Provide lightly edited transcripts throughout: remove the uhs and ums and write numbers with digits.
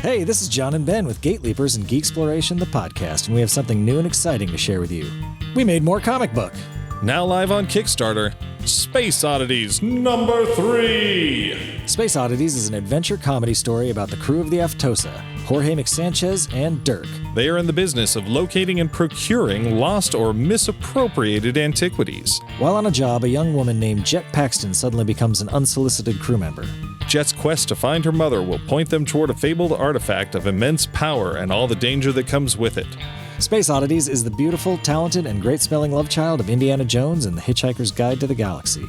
Hey, this is John and Ben with Gate Leapers and Geek Exploration, the podcast, and we have something new and exciting to share with you. We made more comic book. Now live on Kickstarter, Space Oddities number 3. Space Oddities is an adventure comedy story about the crew of the Aftosa, Jorge McSanchez and Dirk. They are in the business of locating and procuring lost or misappropriated antiquities. While on a job, a young woman named Jet Paxton suddenly becomes an unsolicited crew member. Jet's quest to find her mother will point them toward a fabled artifact of immense power and all the danger that comes with it. Space Oddities is the beautiful, talented, and great-smelling love child of Indiana Jones and the Hitchhiker's Guide to the Galaxy.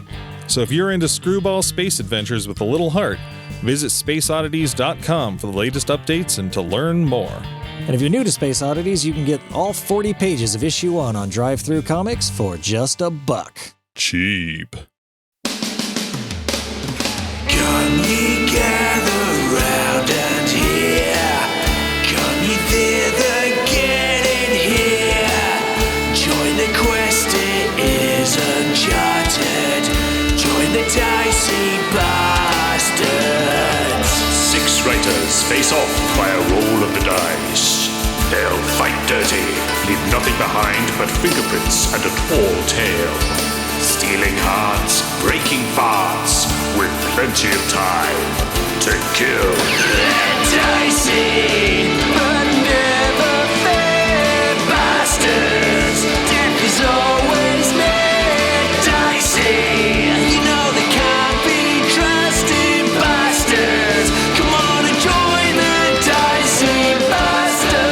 So if you're into screwball space adventures with a little heart, visit spaceoddities.com for the latest updates and to learn more. And if you're new to Space Oddities, you can get all 40 pages of issue 1 on Drive-Thru Comics for just $1. Cheap. Come ye gather round and hear, come ye thither, get in here. Join the quest, it is uncharted. Join the Dicey Bastards. 6 writers face off by a roll of the dice. They'll fight dirty, leave nothing behind but fingerprints and a tall tale. Stealing hearts, breaking parts, with plenty of time to kill. Dicey, but never fair bastards. Death is always made dicey. You know they can't be trusted bastards. Come on and join the Dicey Bastards.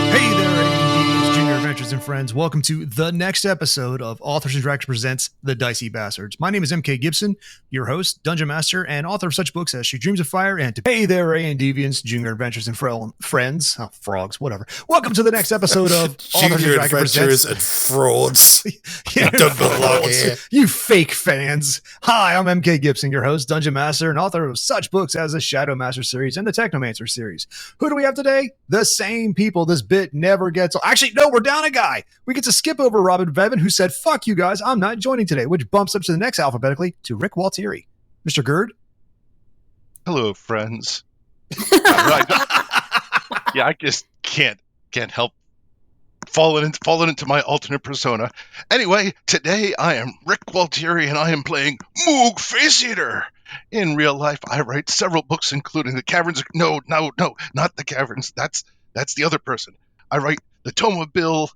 Hey there, ADs, Junior Adventures and friends. Welcome to the next episode of Authors and Directors Presents The Dicey Bastards. My name is MK Gibson, your host, Dungeon Master, and author of such books as She Dreams of Fire and Hey there, Deviants, Junior Adventures and Friends. Oh, frogs, whatever. Welcome to the next episode of Authors and Junior Directors Adventures Presents. and Frauds. Yeah, Don't belong here. you fake fans. Hi, I'm MK Gibson, your host, Dungeon Master, and author of such books as the Shadow Master series and the Technomancer series. Who do we have today? The same people. This bit never gets... Actually, no, we're down a guy. We get to skip over Robin Bevan, who said, fuck you guys, I'm not joining today, which bumps up to the next alphabetically to Rick Gualtieri. Mr. Gerd? Hello, friends. Right. Yeah, I just can't help falling into my alternate persona. Anyway, today I am Rick Gualtieri and I am playing Moog Face Eater. In real life, I write several books, including the Caverns. No, not the Caverns. That's the other person. I write the Tome of Bill,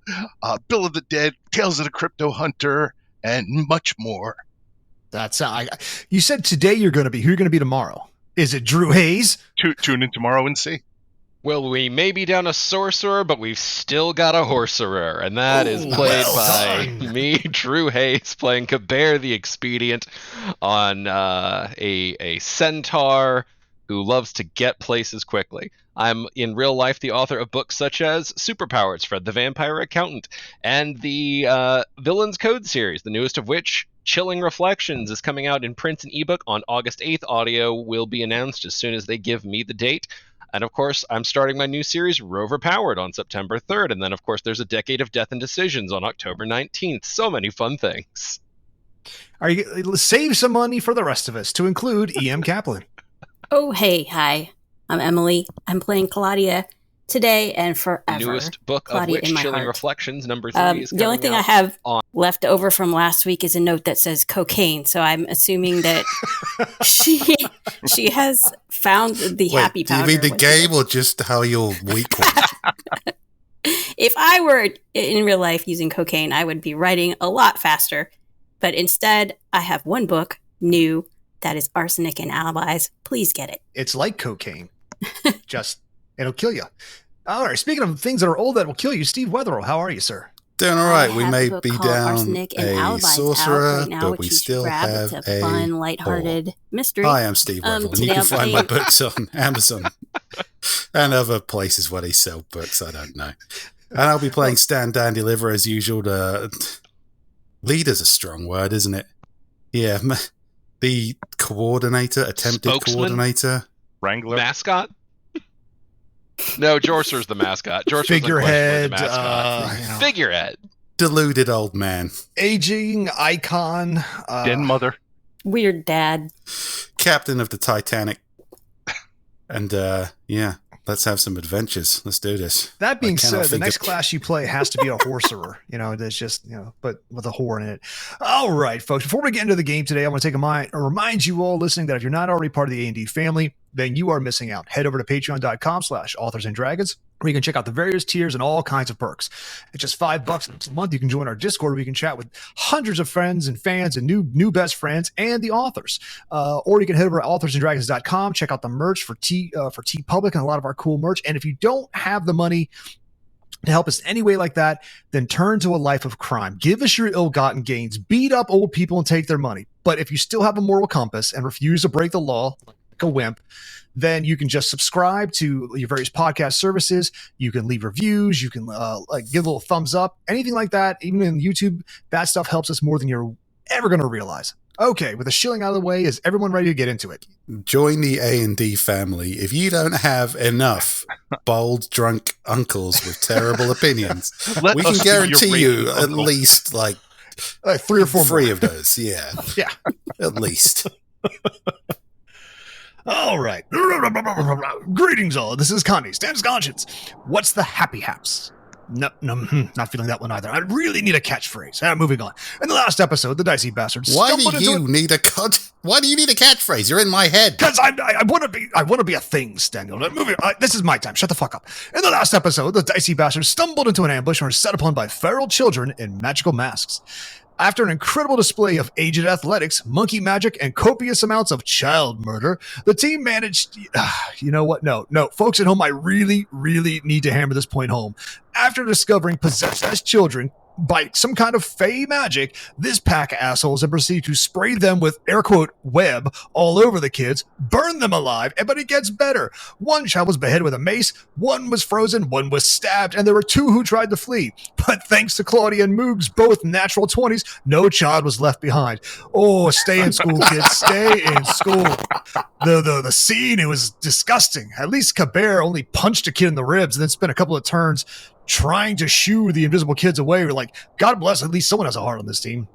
Bill of the Dead, Tales of the Crypto Hunter, and much more. That's you said today you're going to be. Who are you going to be tomorrow? Is it Drew Hayes? Tune in tomorrow and see. Well, we may be down a sorcerer, but we've still got a horserer, and that is played by me, Drew Hayes, playing Kabir the Expedient on a centaur who loves to get places quickly. I'm, in real life, the author of books such as Superpowers, Fred the Vampire Accountant, and the Villains Code series, the newest of which, Chilling Reflections, is coming out in print and ebook on August 8th. Audio will be announced as soon as they give me the date. And, of course, I'm starting my new series, Rover Powered, on September 3rd. And then, of course, there's A Decade of Death and Decisions on October 19th. So many fun things. Save some money for the rest of us, to include E.M. Kaplan. Oh, hey, hi. I'm Emily. I'm playing Claudia today and forever. Newest book Claudia of which, Chilling heart. Reflections, number 3 is the only thing I have left over from last week is a note that says cocaine. So I'm assuming that she has found the happy powder. Do you mean the game or just how your week was? If I were in real life using cocaine, I would be writing a lot faster. But instead, I have one book, new, that is Arsenic and Alibis. Please get it. It's like cocaine. Just, it'll kill you. All right, speaking of things that are old that will kill you, Steve Wetherell, how are you, sir? Doing all right. I We have may a book be called down Arsenic and a Alibis sorcerer, out right now, but which we you should still grab. have It's a fun, lighthearted mystery. I am Steve Wetherell, and you today can I'm find my playing- books on Amazon and other places where they sell books. I don't know. And I'll be playing Stan Dan Deliver as usual. Leader's a strong word, isn't it? Yeah, the coordinator, attempted Spokesman? coordinator. Wrangler. Mascot? No, Jorcer's the mascot. Jorcer's Figurehead, the mascot. Figurehead. Deluded old man. Aging icon. Den mother. Weird dad. Captain of the Titanic. And yeah, let's have some adventures. Let's do this. That being I cannot said, the think next of- class you play has to be a horserer. There's just, but with a whore in it. All right, folks, before we get into the game today, I want to take a moment and remind you all listening that if you're not already part of the A&D family, then you are missing out. Head over to patreon.com/authorsanddragons, where you can check out the various tiers and all kinds of perks. It's just $5 a month. You can join our Discord, where you can chat with hundreds of friends and fans and new best friends and the authors. Or you can head over to authorsanddragons.com, check out the merch for TeePublic and a lot of our cool merch. And if you don't have the money to help us in any way like that, then turn to a life of crime. Give us your ill-gotten gains. Beat up old people and take their money. But if you still have a moral compass and refuse to break the law like a wimp, then you can just subscribe to your various podcast services. You can leave reviews. You can give a little thumbs up, anything like that. Even in YouTube, that stuff helps us more than you're ever going to realize. Okay, with the shilling out of the way, is everyone ready to get into it? Join the A&D family. If you don't have enough bold, drunk uncles with terrible opinions, Let we can us be your guarantee you raving at uncle. least like 3 or 4 three more. of those. Yeah, Yeah. at least. All right. Greetings, all. This is Connie, Stan's Conscience. What's the happy haps? No, not feeling that one either. I really need a catchphrase. Moving on. In the last episode, the Dicey Bastards Why stumbled do you into need a Why do you need a catchphrase? You're in my head. because I want to be a thing, Staniel. Moving. This is my time. Shut the fuck up. In the last episode, the Dicey Bastards stumbled into an ambush and were set upon by feral children in magical masks. After an incredible display of aged athletics, monkey magic, and copious amounts of child murder, the team managed... you know what? No. Folks at home, I really, really need to hammer this point home. After discovering possessed as children by some kind of fey magic, this pack of assholes have proceeded to spray them with, air quote, web all over the kids, burn them alive, but it gets better. One child was beheaded with a mace, one was frozen, one was stabbed, and there were 2 who tried to flee. But thanks to Claudia and Moog's both natural 20s, no child was left behind. Oh, stay in school, kids. Stay in school. The scene, it was disgusting. At least Kabir only punched a kid in the ribs and then spent a couple of turns trying to shoo the invisible kids away. We're like, God bless, at least someone has a heart on this team.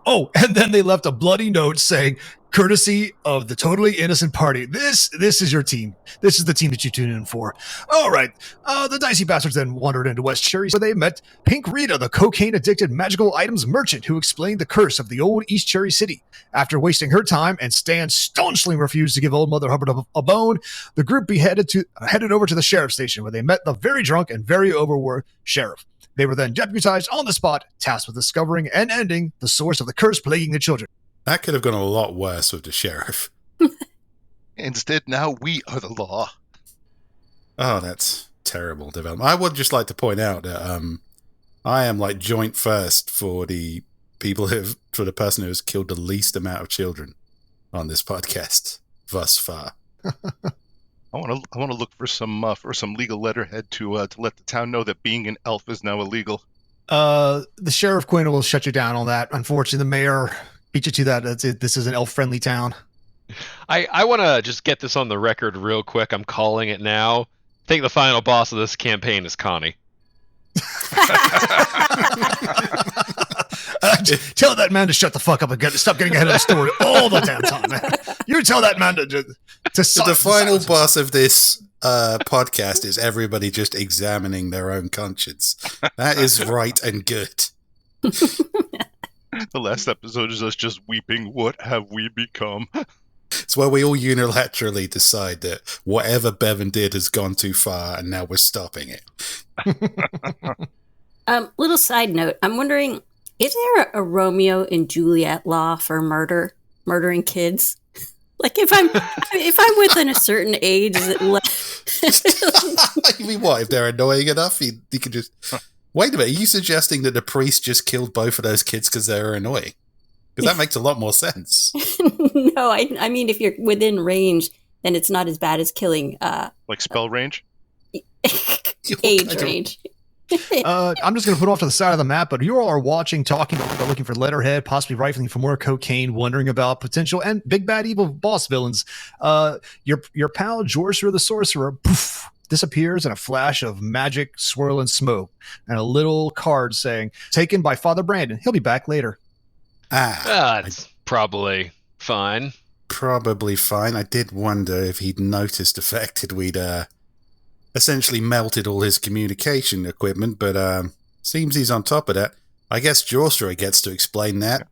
Oh, and then they left a bloody note saying, courtesy of the totally innocent party. This is your team. This is the team that you tune in for. All right. The Dicey Bastards then wandered into West Cherry, where they met Pink Rita, the cocaine-addicted magical items merchant who explained the curse of the old East Cherry City. After wasting her time and Stan staunchly refused to give old Mother Hubbard a bone, the group headed over to the sheriff's station, where they met the very drunk and very overworked sheriff. They were then deputized on the spot, tasked with discovering and ending the source of the curse plaguing the children. That could have gone a lot worse with the sheriff. Instead, now we are the law. Oh, that's terrible development. I would just like to point out that I am like joint first for the for the person who has killed the least amount of children on this podcast thus far. I want to look for some legal letterhead to let the town know that being an elf is now illegal. The Sheriff Quinn will shut you down on that. Unfortunately, the mayor beat you to that. That's it. This is an elf-friendly town. I want to just get this on the record real quick. I'm calling it now. I think the final boss of this campaign is Connie. Tell that man to shut the fuck up and stop getting ahead of the story all the damn time, man. You tell that man to The final boss of this podcast is everybody just examining their own conscience. That is right and good. The last episode is us just weeping. What have we become? It's where we all unilaterally decide that whatever Bevan did has gone too far, and now we're stopping it. Little side note. I'm wondering, is there a Romeo and Juliet law for murdering kids? Like if I'm within a certain age, is it You mean what? If they're annoying enough, you can just... Wait a minute, are you suggesting that the priest just killed both of those kids because they were annoying? Because that makes a lot more sense. No, I mean, if you're within range, then it's not as bad as killing. Like spell range? Age range. I'm just going to put off to the side of the map, but you all are watching, talking about looking for letterhead, possibly rifling for more cocaine, wondering about potential and big bad evil boss villains. Your pal Jorser the Sorcerer poof, disappears in a flash of magic, swirl, and smoke, and a little card saying, taken by Father Brandon. He'll be back later. It's probably fine. Probably fine. I did wonder if he'd noticed the fact that we'd essentially melted all his communication equipment, but seems he's on top of that. I guess Jawstraw gets to explain that.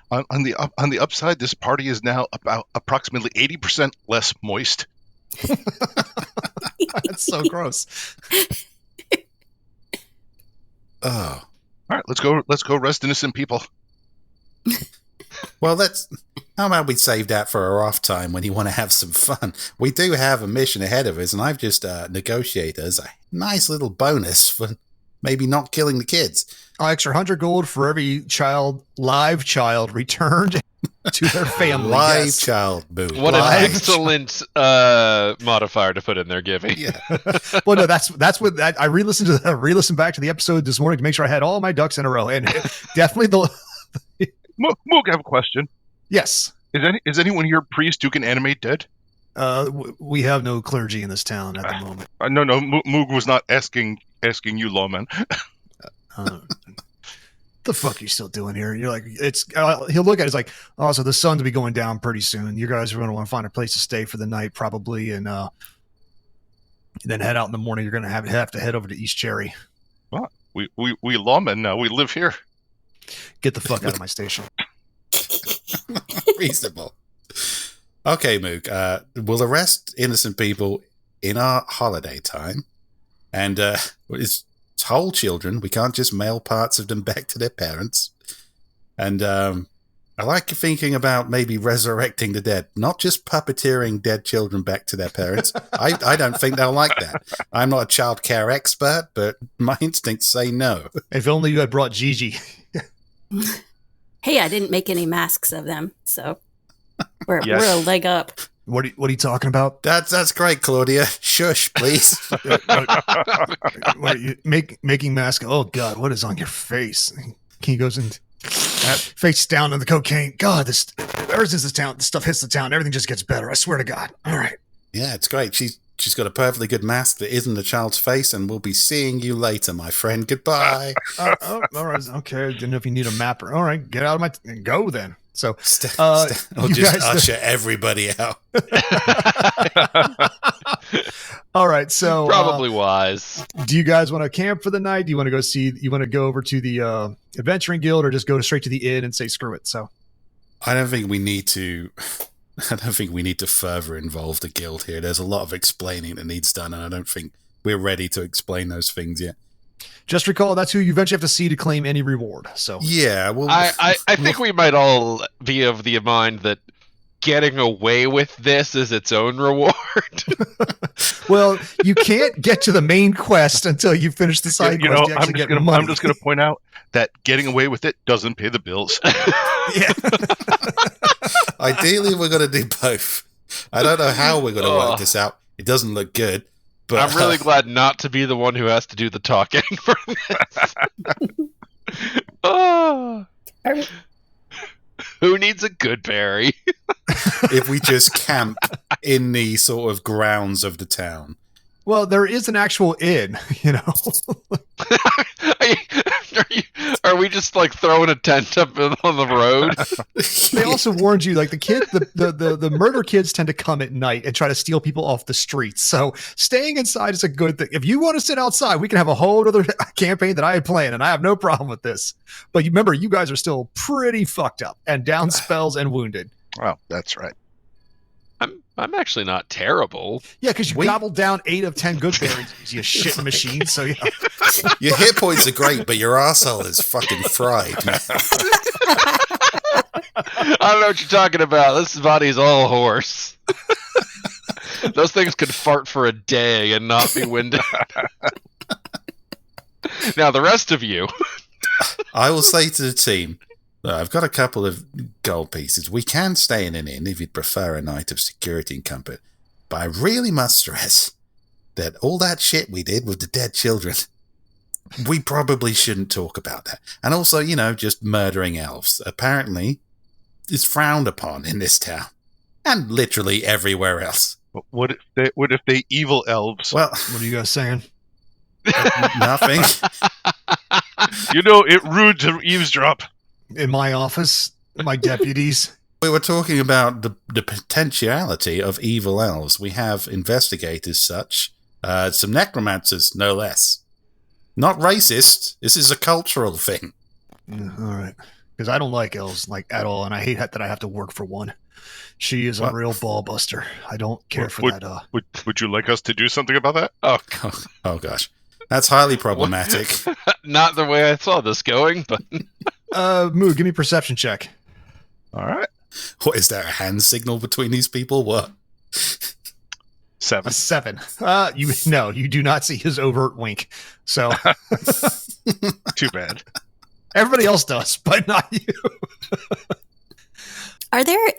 On the upside, this party is now about approximately 80% less moist. That's so gross. Oh. All right, let's go rest innocent people. Well, how about we save that for our off time when you want to have some fun? We do have a mission ahead of us, and I've just negotiated as a nice little bonus for maybe not killing the kids. Extra 100 gold for every live child returned to their family. Live child, boo. What an Live excellent modifier to put in there, Gibby. Yeah. Well, no, that's what I re-listened back to the episode this morning to make sure I had all my ducks in a row, and definitely Moog, I have a question. Yes. Is anyone here priest who can animate dead? We have no clergy in this town at the moment. No, Moog was not asking you, lawman. The fuck are you still doing here? You're like, he'll look at it, it's like, oh, so the sun's will be going down pretty soon. You guys are going to want to find a place to stay for the night, probably, and then head out in the morning. You're going to have to head over to East Cherry. Well, we lawmen, we live here. Get the fuck out of my station. Reasonable. Okay, Moog. We'll arrest innocent people in our holiday time, and it's whole children. We can't just mail parts of them back to their parents. And I like thinking about maybe resurrecting the dead, not just puppeteering dead children back to their parents. I don't think they'll like that. I'm not a child care expert, but my instincts say no. If only you had brought Gigi. Hey, I didn't make any masks of them, so we're a leg up. What are you talking about? That's great, Claudia. Shush, please. Making masks. Oh God, what is on your face? He goes in, face down on the cocaine. God, ever since this stuff hits the town, everything just gets better. I swear to God. All right. Yeah, it's great. She's got a perfectly good mask that isn't a child's face, and we'll be seeing you later, my friend. Goodbye. All right. Okay. Didn't know if you need a mapper. All right. Get out of go then. So, I'll just usher everybody out. All right. So, Probably wise. Do you guys want to camp for the night? Do you want to you want to go over to the adventuring guild, or just go straight to the inn and say screw it? So, I don't think we need to further involve the guild here. There's a lot of explaining that needs done, and I don't think we're ready to explain those things yet. Just recall that's who you eventually have to see to claim any reward. So yeah, well, I think we might all be of the mind that getting away with this is its own reward. Well, you can't get to the main quest until you finish the side quest. I'm just going to point out that getting away with it doesn't pay the bills. Yeah. Ideally, we're going to do both. I don't know how we're going to work this out. It doesn't look good. But I'm really glad not to be the one who has to do the talking for this. Who needs a good berry? If we just camp in the sort of grounds of the town. Well, there is an actual inn, you know. Are we just like throwing a tent up on the road? They also warned you, like the murder kids tend to come at night and try to steal people off the streets. So staying inside is a good thing. If you want to sit outside, we can have a whole other campaign that I had planned, and I have no problem with this. But remember, you guys are still pretty fucked up and down spells and wounded. Oh, that's right. I'm actually not terrible. Yeah, because you gobbled down 8 of 10 good berries, you shit machine. So yeah. Your hit points are great, but your arsehole is fucking fried, man. I don't know what you're talking about. This body's all horse. Those things could fart for a day and not be winded. Now, the rest of you. I will say to the team, I've got a couple of gold pieces. We can stay in an inn if you'd prefer a night of security and comfort. But I really must stress that all that shit we did with the dead children, we probably shouldn't talk about that. And also, just murdering elves. Apparently, is frowned upon in this town. And literally everywhere else. What if they evil elves? Well, what are you guys saying? Nothing. It rude to eavesdrop. In my office, My deputies. We were talking about the potentiality of evil elves. We have investigators such, some necromancers, no less. Not racist. This is a cultural thing. All right. Because I don't like elves, like, at all, and I hate that I have to work for one. She is a real ball buster. I don't care for that. Would you like us to do something about that? Oh gosh. That's highly problematic. Not the way I saw this going, but... Moog, give me a perception check. All right. What, is there a hand signal between these people? What? 7. A 7. You do not see his overt wink. So Too bad. everybody else does, but not you. Are there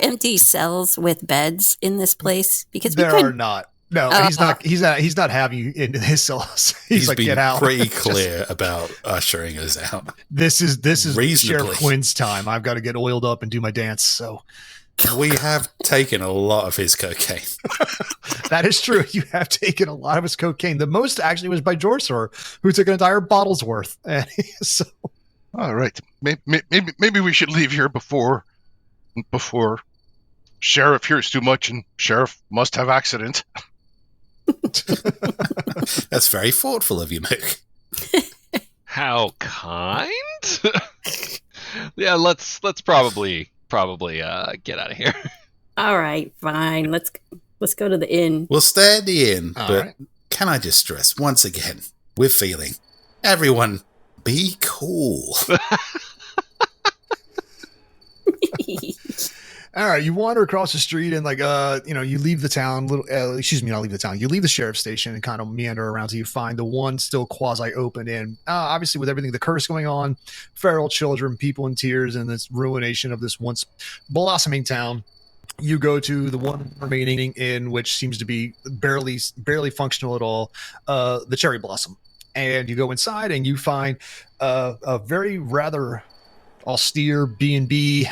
empty cells with beds in this place? Because There are not. No, he's not. He's not having you in his cells. He's like, been get out. pretty clear about ushering us out. This is Reasonably. Sheriff Quinn's time. I've got to get oiled up and do my dance. So We have taken a lot of his cocaine. that is true. You have taken a lot of his cocaine. The most actually was by Jorser, who took an entire bottle's worth. And so, All right. Maybe we should leave here before Sheriff hears too much and Sheriff must have accident. That's very thoughtful of you, Moog. How kind? Yeah, let's probably get out of here. All right, fine. Let's go to the inn. We'll stay at the inn, All but right. can I just stress once again, we're feeling. Everyone, be cool. all right, you wander across the street and you leave the town. Not leave the town. You leave the sheriff's station and kind of meander around till you find the one still quasi open inn. Obviously, with everything, the curse going on, feral children, people in tears, and this ruination of this once blossoming town. You go to the one remaining inn, which seems to be barely functional at all, the Cherry Blossom. And you go inside and you find a very rather austere B&B,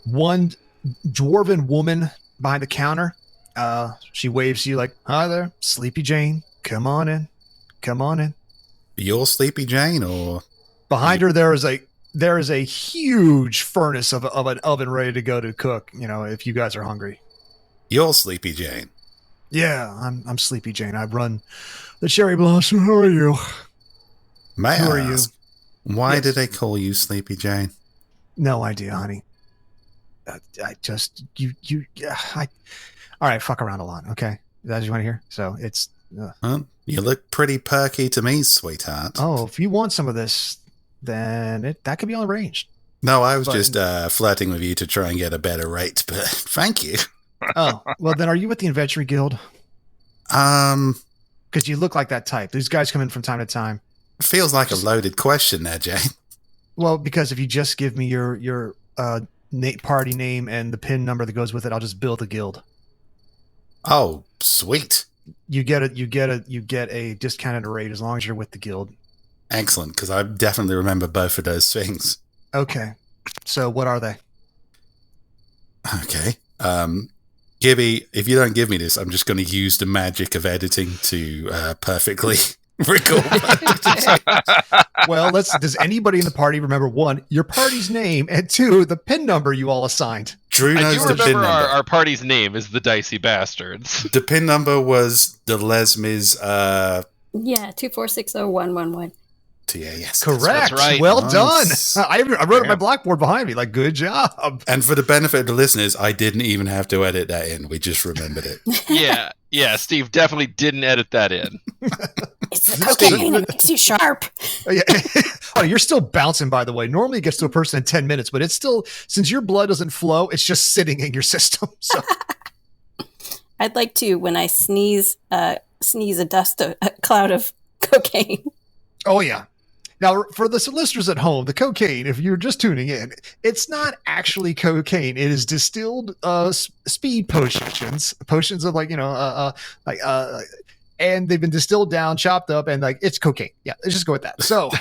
one dwarven woman behind the counter. She waves to you like, "Hi there, Sleepy Jane. Come on in. You're Sleepy Jane, or Behind her, there is a huge furnace of an oven ready to go to cook. If you guys are hungry. you're Sleepy Jane? Yeah, I'm Sleepy Jane. I run the Cherry Blossom. How are you? May Who I are you? ask, why Yes. do they call you Sleepy Jane? No idea, honey. All right, fuck around a lot, okay? Is that what you want to hear? So it's, Huh? You look pretty perky to me, sweetheart. if you want some of this, then that could be all arranged. No, I was But- just flirting with you to try and get a better rate, but thank you. Oh, well, then are you with the Adventuring Guild? Because you look like that type. These guys come in from time to time. Feels like a loaded question there, Jane. Well, because if you just give me your party name and the PIN number that goes with it, I'll just build a guild. Oh, sweet. You get a discounted rate as long as you're with the guild. Excellent, because I definitely remember both of those things. Okay. So what are they? Okay. Gibby, if you don't give me this, I'm just going to use the magic of editing to perfectly record. Well, does anybody in the party remember, 1, your party's name, and 2, the PIN number you all assigned? Drew I knows do the PIN remember number. our party's name is the Dicey Bastards. The PIN number was the Lesmes. Yeah, 2460111. Yeah, yes. Correct. That's right. Well Nice. done. I wrote it on my blackboard behind me. Like, good job. And for the benefit of the listeners, I didn't even have to edit that in. We just remembered it. Yeah, Steve definitely didn't edit that in. It's the cocaine that makes you sharp. Yeah. Oh, you're still bouncing, by the way. Normally it gets to a person in 10 minutes, but it's still, since your blood doesn't flow, it's just sitting in your system. So I'd like to, when I sneeze a cloud of cocaine. oh yeah. Now, for the listeners at home, the cocaine, if you're just tuning in, it's not actually cocaine. It is distilled speed potions of and they've been distilled down, chopped up, and it's cocaine. Yeah, let's just go with that. So,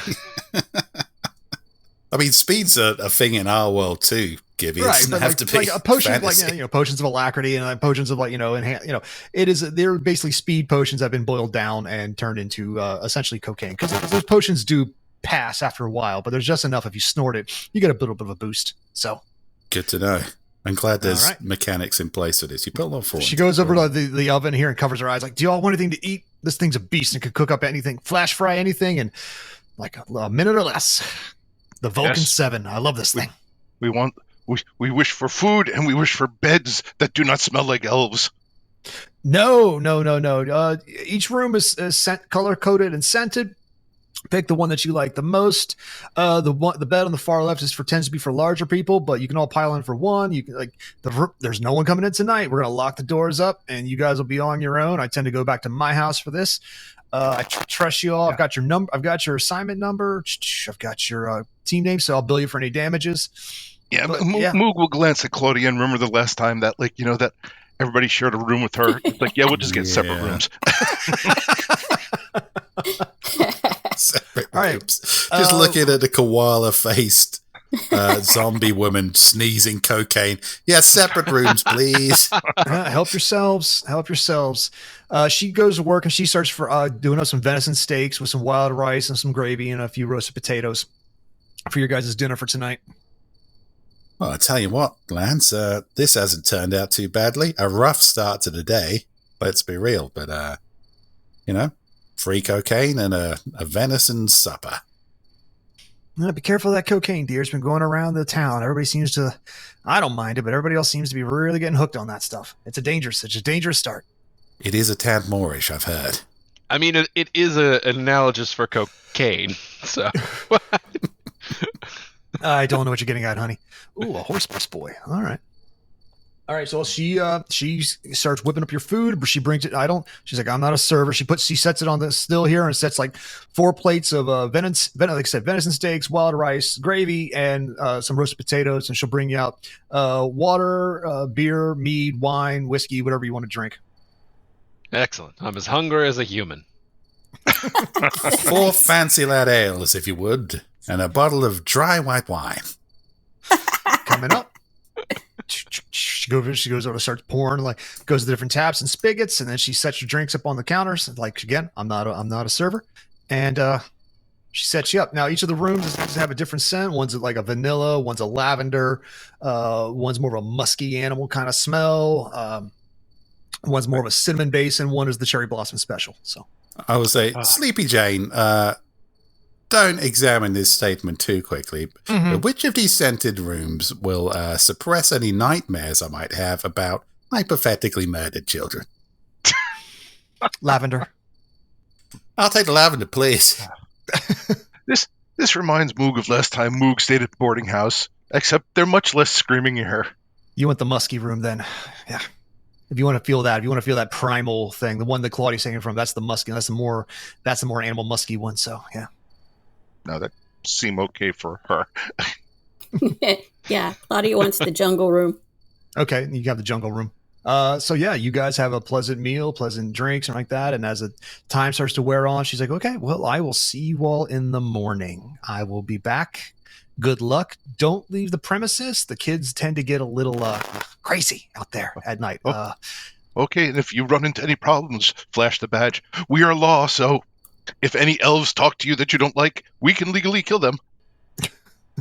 I mean, speed's a thing in our world too, Gibby. It right, doesn't but have to be a potion, fantasy. potions of alacrity and potions of they're basically speed potions that have been boiled down and turned into essentially cocaine because those potions do pass after a while, but there's just enough if you snort it, you get a little bit of a boost. So Good to know. I'm glad there's All right. mechanics in place for this. You put a lot of thought she into goes it. over to the oven here and covers her eyes like, do y'all want anything to eat? This thing's a beast and could cook up anything, flash fry anything in like a minute or less. The Vulcan Yes. 7. I love this thing. We wish for food and we wish for beds that do not smell like elves. No. Each room is color coded and scented. Pick the one that you like the most. The bed on the far left tends to be for larger people, but you can all pile in for one. You can there's no one coming in tonight. We're gonna lock the doors up, and you guys will be on your own. I tend to go back to my house for this. I trust you all. I've got your number. I've got your assignment number. I've got your team name, so I'll bill you for any damages. Yeah, But, Moog will glance at Claudia and remember the last time that, that everybody shared a room with her. It's like, yeah, we'll just get separate Yeah. rooms. Separate All right. rooms. Just looking at the koala-faced zombie woman sneezing cocaine. Yeah, separate rooms, please. Help yourselves. She goes to work and she starts for doing up some venison steaks with some wild rice and some gravy and a few roasted potatoes for your guys' dinner for tonight. Well, I tell you what, Lance, this hasn't turned out too badly. A rough start to the day, let's be real, but, free cocaine and a venison supper. Be careful of that cocaine, dear. It's been going around the town. Everybody seems to, I don't mind it, but everybody else seems to be really getting hooked on that stuff. It's a dangerous start. It is a tad moreish, I've heard. I mean, it is an analogus for cocaine, so. I don't know what you're getting at, honey. Ooh, a horse bus boy. All right. So she starts whipping up your food, but she brings it. She's like, I'm not a server. She sets it on the still here and sets like 4 plates of venison steaks, wild rice, gravy, and some roasted potatoes. And she'll bring you out water, beer, mead, wine, whiskey, whatever you want to drink. Excellent. I'm as hungry as a human. 4 fancy lad ales, if you would, and a bottle of dry white wine. Coming up. She goes over, starts pouring, goes to the different taps and spigots, and then she sets your drinks up on the counters. Again, I'm not a server, and she sets you up. Now, each of the rooms does have a different scent. One's like a vanilla, one's a lavender, one's more of a musky animal kind of smell. One's more of a cinnamon base, and one is the cherry blossom special. So I would say, Sleepy Jane, don't examine this statement too quickly, but which of these scented rooms will suppress any nightmares I might have about hypothetically murdered children? lavender. I'll take the lavender, please. This reminds Moog of last time Moog stayed at boarding house, except they're much less screaming at her. You want the musky room then? Yeah. If you want to feel that primal thing, the one that Claudia's taking from, that's the musky. That's the more animal musky one. So yeah. No, that seemed okay for her. Yeah, Claudia wants the jungle room. Okay, you have the jungle room. So yeah, you guys have a pleasant meal, pleasant drinks, and like that. And as the time starts to wear on, she's like, "Okay, well, I will see you all in the morning. I will be back. Good luck. Don't leave the premises. The kids tend to get a little crazy out there at night." Okay, and if you run into any problems, flash the badge. We are law, so if any elves talk to you that you don't like, we can legally kill them.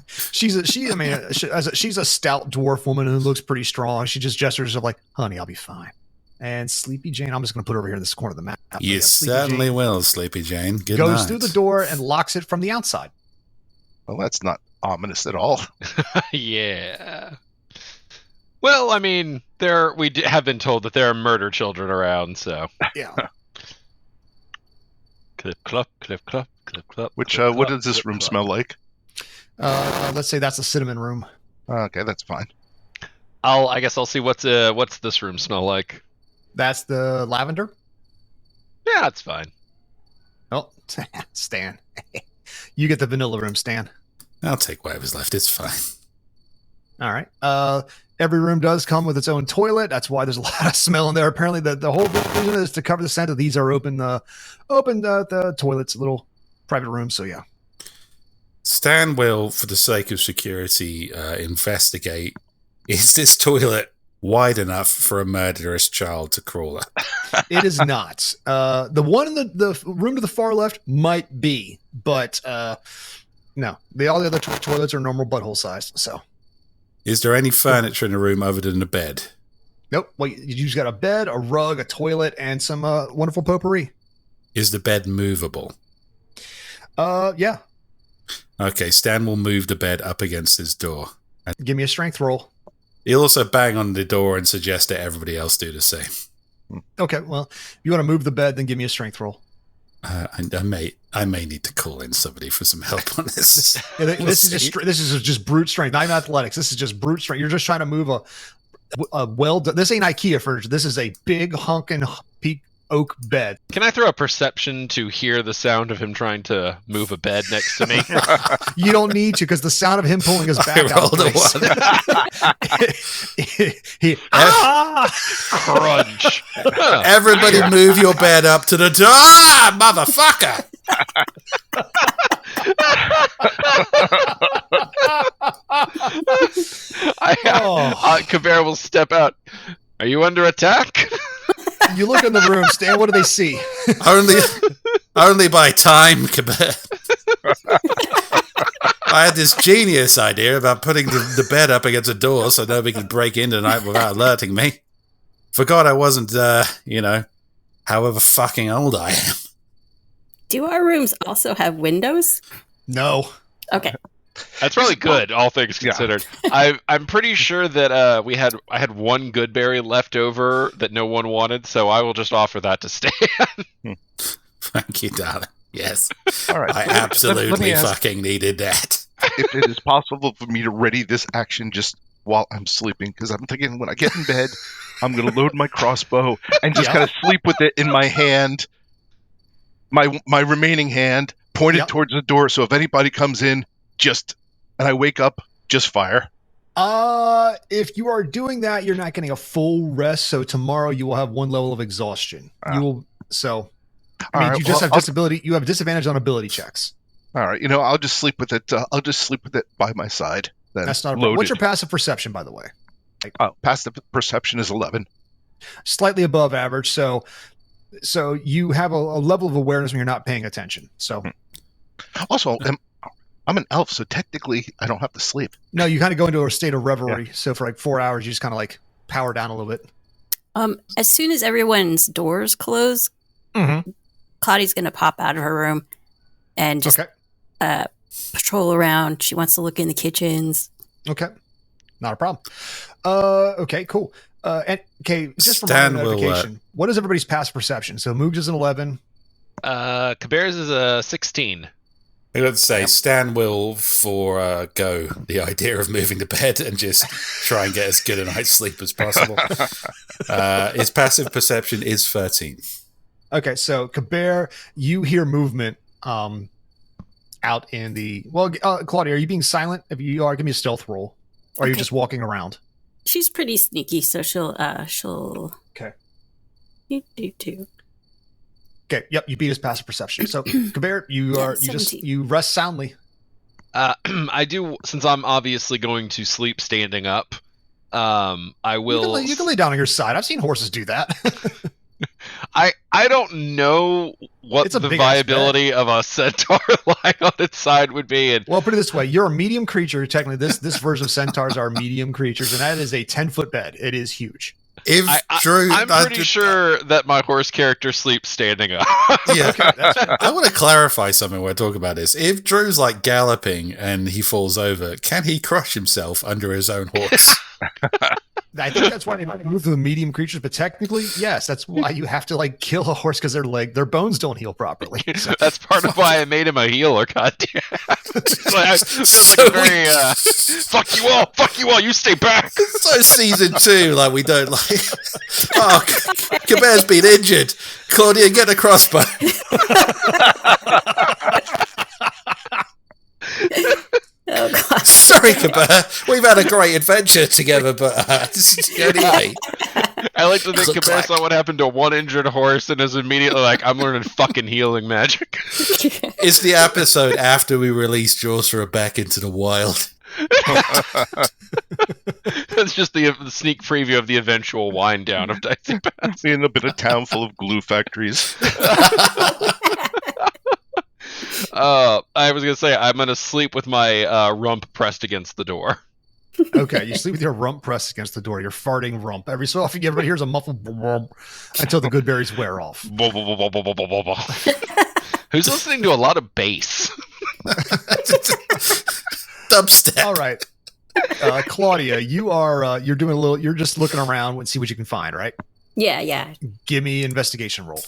She's a stout dwarf woman who looks pretty strong. She just gestures of like, "Honey, I'll be fine." And Sleepy Jane, I'm just going to put her over here in this corner of the map. You certainly will, Sleepy Jane. Good goes night. through the door and locks it from the outside. Well, that's not ominous at all. Yeah. Well, I mean, we have been told that there are murder children around, so. Yeah. Clip, clop, clip, clop, clip, clop. Which, clip, what clop, does this clip, room clop. smell like? Let's say that's the cinnamon room. Okay, that's fine. I guess I'll see what's this room smell like. That's the lavender. Yeah, it's fine. Oh, Stan. You get the vanilla room, Stan. I'll take whatever's left. It's fine. All right. Every room does come with its own toilet. That's why there's a lot of smell in there. Apparently, the whole reason is to cover the scent of these are open the toilets, little private rooms. So yeah. Stan will, for the sake of security, investigate. Is this toilet wide enough for a murderous child to crawl up? It is not. The one in the room to the far left might be, but no. All the other toilets are normal butthole sized. So, Is there any furniture in the room other than the bed? nope. Well, you just got a bed, a rug, a toilet, and some wonderful potpourri. Is the bed movable? Yeah. Okay, Stan will move the bed up against his door. Give me a strength roll. He'll also bang on the door and suggest that everybody else do the same. Okay. Well, if you want to move the bed, then give me a strength roll. I may need to call in somebody for some help on this. Yeah, this is just brute strength, not even athletics. This is just brute strength. You're just trying to move a well done. This ain't IKEA furniture. This is a big honking peak oak bed. Can I throw a perception to hear the sound of him trying to move a bed next to me? You don't need to, because the sound of him pulling his back out. rolled a Crunch. Everybody move your bed up to the door, motherfucker! Kabir will step out. Are you under attack? You look in the room, Stan. What do they see? Only by time, Kabir. I had this genius idea about putting the bed up against a door so nobody could break in tonight without alerting me. Forgot I wasn't, however fucking old I am. Do our rooms also have windows? No. Okay. That's really good, all things considered. I'm pretty sure that I had one good berry left over that no one wanted, so I will just offer that to Stan. Thank you, darling. Yes. All right. I Let me absolutely ask, fucking needed that. if it is possible for me to ready this action just while I'm sleeping, because I'm thinking when I get in bed, I'm going to load my crossbow and just kind of sleep with it in my hand, my remaining hand, pointed towards the door, so if anybody comes in, and I wake up, just fire. If you are doing that, you're not getting a full rest, so tomorrow you will have one level of exhaustion. You will, so I mean, you just have disability. You have disadvantage on ability checks. All right, I'll just sleep with it. I'll just sleep with it by my side. Then that's not a problem. What's your passive perception, by the way? Passive perception is 11. Slightly above average. So you have a level of awareness when you're not paying attention. So also, I'm an elf, so technically I don't have to sleep. No, you kind of go into a state of reverie. Yeah. So for like 4 hours, you just kind of like power down a little bit. As soon as everyone's doors close, Claudia's going to pop out of her room and just patrol around. She wants to look in the kitchens. Okay. Not a problem. Okay, cool. Okay, just for my notification, what is everybody's past perception? So Moog's is an 11. Kabir's is a 16. Let's say Stan will forego the idea of moving to bed and just try and get as good a night's sleep as possible. His passive perception is 13. Okay, so Kabir, you hear movement out in the... Well, Claudia, are you being silent? If you are, give me a stealth roll. Or are you just walking around? She's pretty sneaky, so she'll... Okay. Do. Okay, yep, you beat his passive perception. So, Kabir, you rest soundly. I do, since I'm obviously going to sleep standing up, I will... You can lay down on your side. I've seen horses do that. I don't know what the viability of a centaur lying on its side would be. Well, put it this way. You're a medium creature. Technically, this version of centaurs are medium creatures, and that is a 10-foot bed. It is huge. I'm pretty sure that my horse character sleeps standing up. Yeah, okay, I want to clarify something when I talk about this. If Drew's like galloping and he falls over, can he crush himself under his own horse? I think that's why they might move to the medium creatures, but technically, yes, that's why you have to like kill a horse because their bones don't heal properly. So. That's part of why I made him a healer. Goddamn, feels like a very fuck you all, you stay back. So season 2, like we don't like. Oh, Kabir's been injured. Claudia, get the crossbow. Oh, God. Sorry, Kabir. We've had a great adventure together, but this is the only way. I like to think Kabir saw what happened to one injured horse and is immediately like, I'm learning fucking healing magic. It's the episode after we released Joshua back into the wild. That's just the sneak preview of the eventual wind down of Dicey Bastards. We end up in a town full of glue factories. I was gonna say I'm gonna sleep with my rump pressed against the door. Okay, you sleep with your rump pressed against the door. You're farting rump. Every so often, everybody hears a muffled rump until the good berries wear off. Who's listening to a lot of bass? Dubstep. All right, Claudia, you're doing a little. You're just looking around and see what you can find, right? Yeah. Give me investigation roll.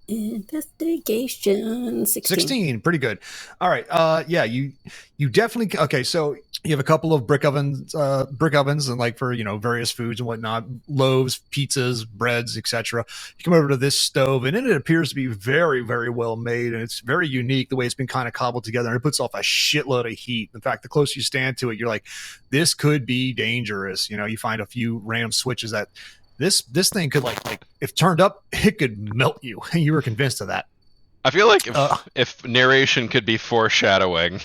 Investigation 16. Pretty good. All right. Yeah, you definitely okay. So you have a couple of brick ovens, and like for various foods and whatnot, loaves, pizzas, breads, etc. You come over to this stove, and it appears to be very, very well made, and it's very unique the way it's been kind of cobbled together, and it puts off a shitload of heat. In fact, the closer you stand to it, you're like, this could be dangerous. You find a few random switches that. This thing could like if turned up, it could melt you, and you were convinced of that. I feel like if narration could be foreshadowing.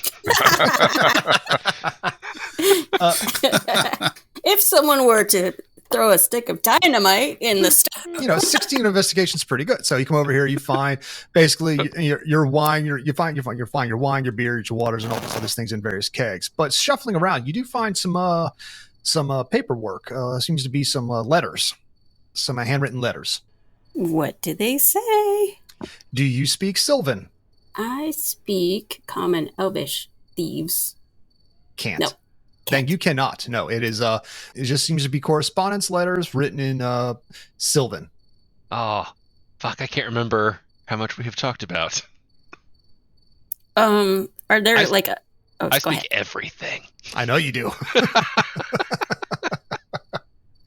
If someone were to throw a stick of dynamite in the stove. 16 investigation's pretty good. So you come over here, you find basically your wine, you find your wine, your beer, your waters, and all these other things in various kegs. But shuffling around, you do find some paperwork. Seems to be some letters, some handwritten letters. What do they say? Do you speak Sylvan? I speak Common, Elvish, Thieves. Can't. No. Then you cannot. No, it is. It just seems to be correspondence letters written in Sylvan. Oh, fuck! I can't remember how much we have talked about. Are there I speak everything. I know you do.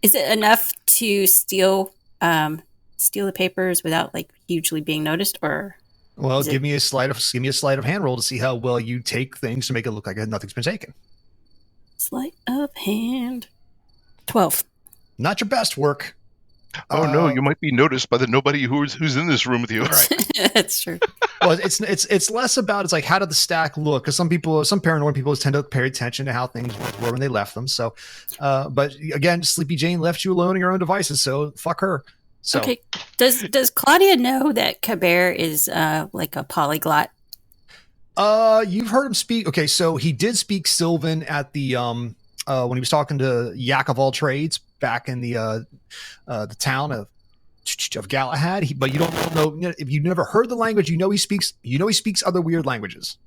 Is it enough to steal the papers without hugely being noticed, or? Well, give me a sleight of hand roll to see how well you take things to make it look like nothing's been taken. Sleight of hand. 12. Not your best work. Oh no, you might be noticed by the nobody who's in this room with you. Right. That's true. Well, it's less about it's like how did the stack look? Because some paranoid people tend to pay attention to how things were when they left them. So, but again, Sleepy Jane left you alone in your own devices, so fuck her. So. Okay. Does Claudia know that Kabir is like a polyglot? You've heard him speak. Okay, so he did speak Sylvan at the when he was talking to Yak of all trades back in the town of Galahad. But you don't know if you've never heard the language. He speaks other weird languages.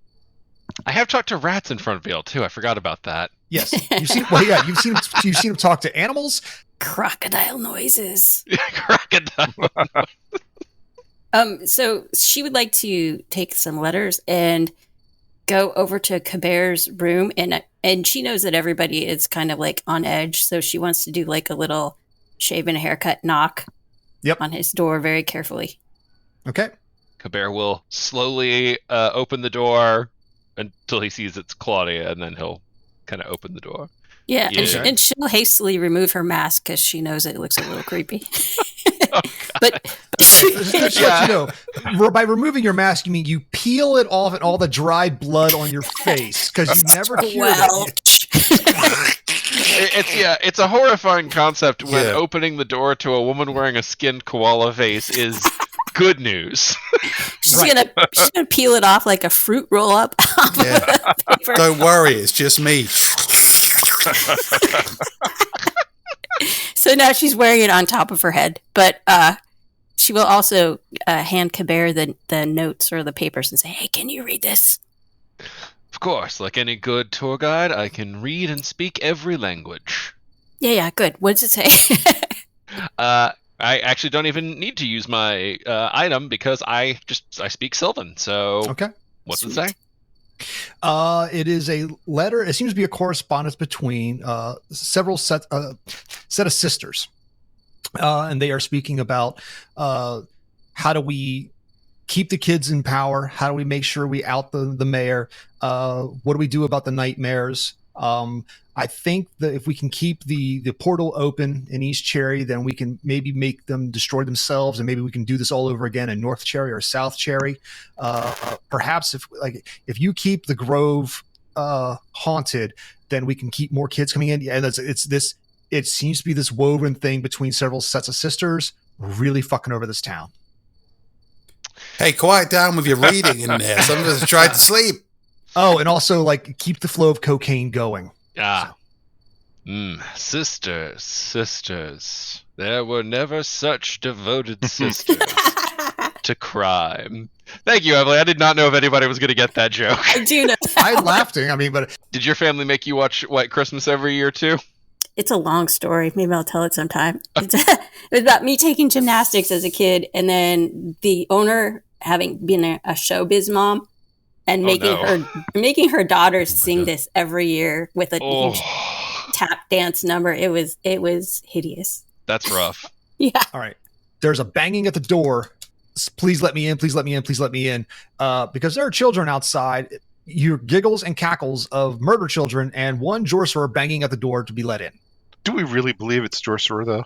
I have talked to rats in Frontville too. I forgot about that. Yes, you've seen. Well, yeah, you've seen him talk to animals. Crocodile noises. Crocodile. So she would like to take some letters and go over to Kabir's room, and she knows that everybody is kind of on edge, so she wants to do a little shave and a haircut knock. Yep. On his door very carefully. Okay. Kabir will slowly open the door until he sees it's Claudia, and then he'll kind of open the door. Yeah. And she'll hastily remove her mask because she knows it looks a little creepy. But by removing your mask, you mean you peel it off and all the dried blood on your face because you never cured it. It's a horrifying concept when opening the door to a woman wearing a skinned koala face is good news. She's gonna peel it off like a fruit roll up. Don't worry, it's just me. So now she's wearing it on top of her head, but she will also hand Kabir the notes or the papers and say, "Hey, can you read this?" Of course, like any good tour guide, I can read and speak every language. Yeah, good. What does it say? I actually don't even need to use my item because I speak Sylvan. So, okay, what's it say? It is a letter. It seems to be a correspondence between several set of sisters, and they are speaking about how do we keep the kids in power? How do we make sure we out the mayor? What do we do about the nightmares? I think that if we can keep the portal open in East Cherry, then we can maybe make them destroy themselves, and maybe we can do this all over again in North Cherry or South Cherry. Perhaps if you keep the Grove haunted, then we can keep more kids coming in. And it seems to be this woven thing between several sets of sisters, really fucking over this town. Hey, quiet down with your reading in there. Some of us tried to sleep. Oh, and also, like, keep the flow of cocaine going. Ah. Sisters. There were never such devoted sisters to crime. Thank you, Emily. I did not know if anybody was going to get that joke. I do know. I'm laughing. I mean, but Did your family make you watch White Christmas every year, too? It's a long story. Maybe I'll tell it sometime. It was about me taking gymnastics as a kid, and then the owner having been a showbiz mom and making her daughters sing this every year with a huge tap dance number. It was hideous. That's rough. Yeah. all right. There's a banging at the door. Please let me in. Please let me in. Please let me in. Because there are children outside. You giggles and cackles of murder children, and one Jorcerer banging at the door to be let in. Do we really believe it's Jorcerer, though?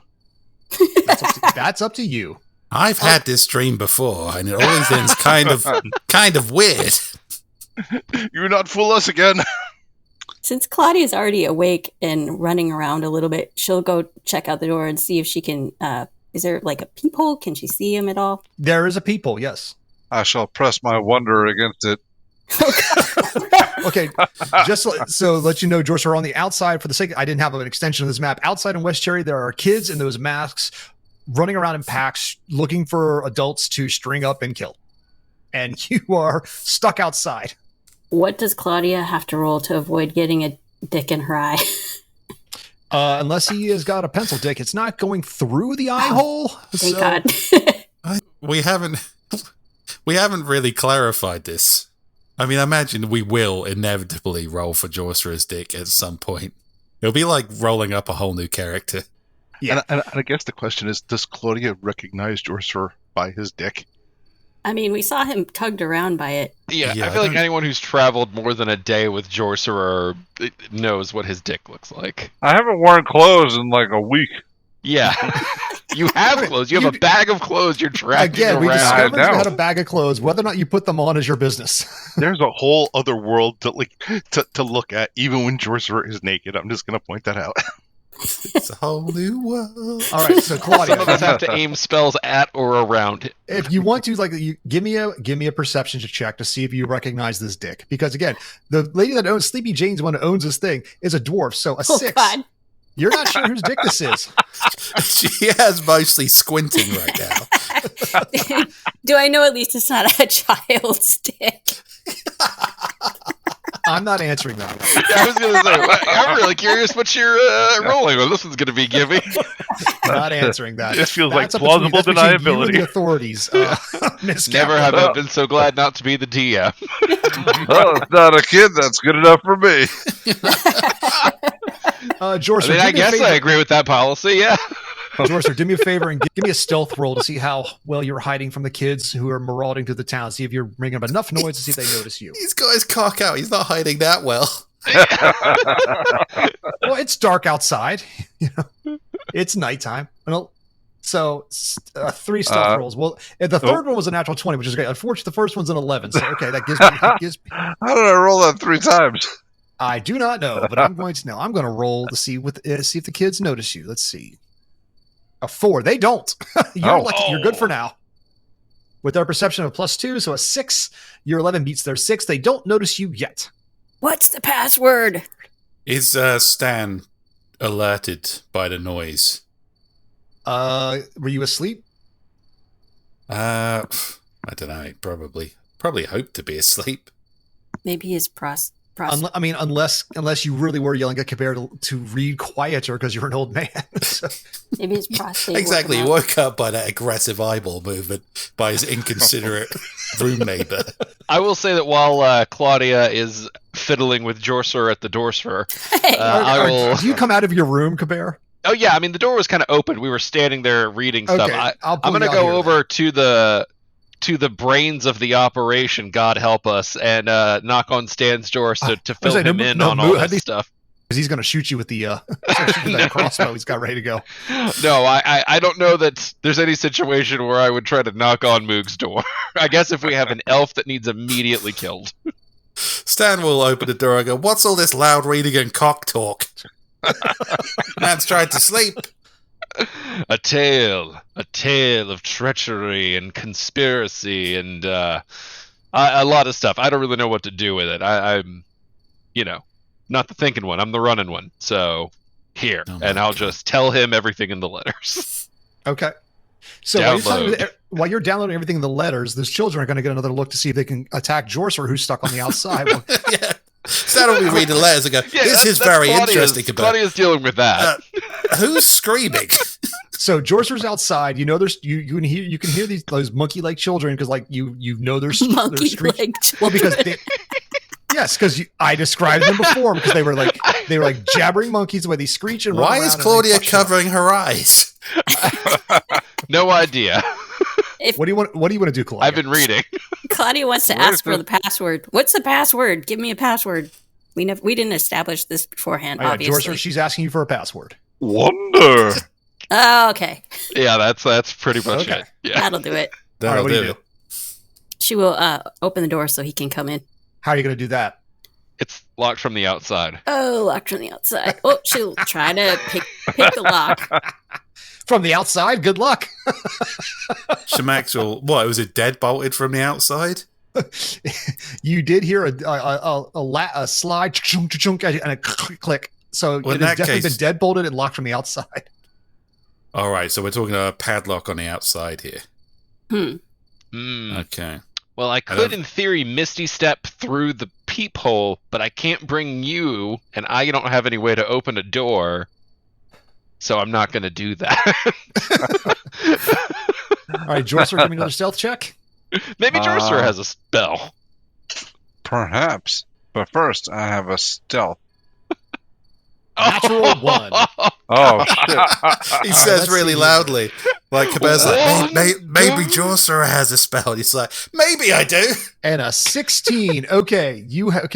That's up to you. I've had this dream before, and it always ends kind of weird. You not fool us again. Since Claudia's already awake and running around a little bit, she'll go check out the door and see if she can. Is there like a peephole? Can she see him at all? There is a peephole, yes. I shall press my wonder against it. Okay, just so let you know, George, we're on the outside. For the sake, I didn't have an extension of this map. Outside in West Cherry, there are kids in those masks running around in packs looking for adults to string up and kill. And you are stuck outside. What does Claudia have to roll to avoid getting a dick in her eye? Unless he has got a pencil dick, it's not going through the eye hole. Thank God. We haven't really clarified this. I mean, I imagine we will inevitably roll for Jorcerer's dick at some point. It'll be like rolling up a whole new character. Yeah. And I guess the question is, does Claudia recognize Jorcerer by his dick? I mean, we saw him tugged around by it. Yeah, I feel like anyone who's traveled more than a day with Jorcerer knows what his dick looks like. I haven't worn clothes in like a week. Yeah. You have clothes. You have a bag of clothes you're dragging Again, around. we discovered you had a bag of clothes. Whether or not you put them on is your business. There's a whole other world to look at, even when Jorcerer is naked. I'm just going to point that out. It's a whole new world. All right, so Claudia, Some of us have to aim spells at or around it. if you want to, give me a perception check to see if you recognize this dick. Because again, the lady that owns Sleepy Jane's one that owns this thing is a dwarf. So a 6. God. You're not sure whose dick this is. She has mostly squinting right now. Do I know at least it's not a child's dick? I'm not answering that. Yeah, I was going to say, I'm really curious what you're rolling with. This one's going to be giving. Not answering that. This feels like That's up plausible between you and deniability. the authorities. Miss Never Kaplan. have I been so glad not to be the DM. Oh, it's not a kid. That's good enough for me. Jorcer, I guess I agree with that policy, yeah. Jorcer, do me a favor and give me a stealth roll to see how well you're hiding from the kids who are marauding through the town. See if you're making up enough noise to see if they notice you. He's got his cock out. He's not hiding that well. Well, it's dark outside. It's nighttime. So 3 stealth rolls. Well, the third one was a natural 20, which is great. Unfortunately, the first one's an 11. So okay, that gives me. How did I roll that 3 times? I do not know, but I'm going to know. I'm going to roll to see see if the kids notice you. Let's see. A 4. They don't. You're lucky. You're good for now. With their perception of +2, so a 6. Your 11 beats their 6. They don't notice you yet. What's the password? Is Stan alerted by the noise? Were you asleep? I don't know. Probably hoped to be asleep. Maybe his Unless you really were yelling at Kabir to read quieter because you're an old man. So. Maybe his prostate. Exactly. He woke up by that aggressive eyeball movement by his inconsiderate room neighbor. I will say that while Claudia is fiddling with Jorcerer at the Dorcerer, I will... Do you come out of your room, Kabir? Oh, yeah. I mean, the door was kind of open. We were standing there reading stuff. Okay, I'm going to go over to the brains of the operation, God help us, and knock on Stan's door to fill him in on all this stuff. Because he's going to shoot you with that crossbow he's got ready to go. No, I don't know that there's any situation where I would try to knock on Moog's door. I guess if we have an elf that needs immediately killed. Stan will open the door and go, "What's all this loud reading and cock talk?" Man's tried to sleep. A tale of treachery and conspiracy and a lot of stuff. I don't really know what to do with it. I'm, not the thinking one. I'm the running one. So here, and I'll just tell him everything in the letters. Okay. So while you're downloading everything in the letters, those children are going to get another look to see if they can attack Jorser, who's stuck on the outside. Yeah. So that'll be reading the letters and go, this is very interesting. Claudia's dealing with that. Who's screaming? So Jorser's outside. There's you can hear those monkey-like children because they're screeching. Well, because because I described them before because they were like jabbering monkeys the way they screech and why is Claudia covering her eyes? No idea. What do you want to do, Claudia? I've been reading. Claudia wants to ask for the password. What's the password? Give me a password. We didn't establish this beforehand, obviously. Jorser, she's asking you for a password. Wonder. Oh, okay. Yeah, that's pretty much it. Yeah. That'll do it. That'll do it. She will open the door so he can come in. How are you going to do that? It's locked from the outside. Oh, locked from the outside. Oh, she'll try to pick the lock. From the outside? Good luck. Shemax was it deadbolted from the outside? You did hear a slide chunk and a click. So it has definitely been deadbolted and locked from the outside. All right, so we're talking about a padlock on the outside here. Okay. Well, I could, in theory, Misty Step through the peephole, but I can't bring you, and I don't have any way to open a door, so I'm not going to do that. All right, Jorser, give me another stealth check. Maybe Jorser has a spell. Perhaps. But first, I have a stealth. Natural 1. Oh, shit. He says really loudly. Like, Caber's like, maybe Jorser has a spell. He's like, maybe I do. And a 16. Okay.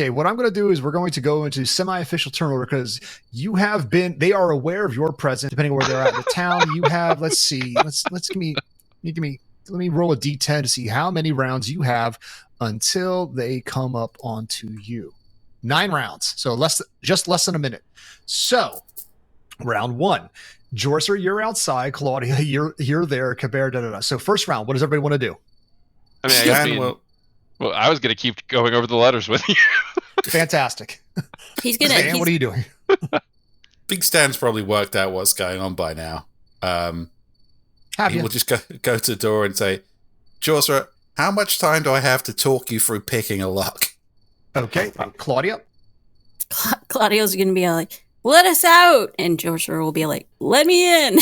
What I'm going to do is we're going to go into semi-official turn order because they are aware of your presence, depending on where they're at in the town. You have, let's see, let me roll a D10 to see how many rounds you have until they come up onto you. 9 rounds. So just less than a minute. So, round 1. Jorser, you're outside. Claudia, you're there. Caber, So, first round, what does everybody want to do? I mean, I was going to keep going over the letters with you. Fantastic. He's going to. What are you doing? Big Stan's probably worked out what's going on by now. He will just go to the door and say, Jorser, how much time do I have to talk you through picking a lock? Okay. Claudia? Claudia's going to be like, let us out. And Jorser will be like, let me in.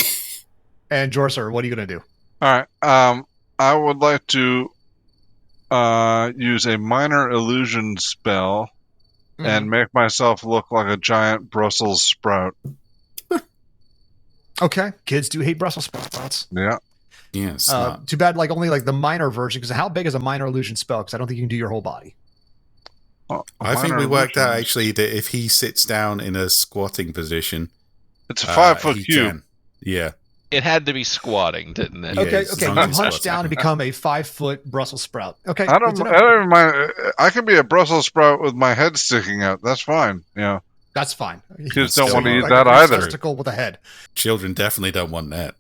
And Jorser, what are you going to do? All right. I would like to use a minor illusion spell and make myself look like a giant Brussels sprout. Okay. Kids do hate Brussels sprouts. Yeah. Yes. Too bad, only the minor version. Because how big is a minor illusion spell? Because I don't think you can do your whole body. I think we worked out actually that if he sits down in a squatting position, it's a 5-foot cube. Yeah. It had to be squatting, didn't it? Okay. You hunch down and become a 5-foot Brussels sprout. Okay. I don't even mind. I can be a Brussels sprout with my head sticking out. That's fine. Yeah. That's fine. Kids don't want to eat that either. Testicle with a head. Children definitely don't want that.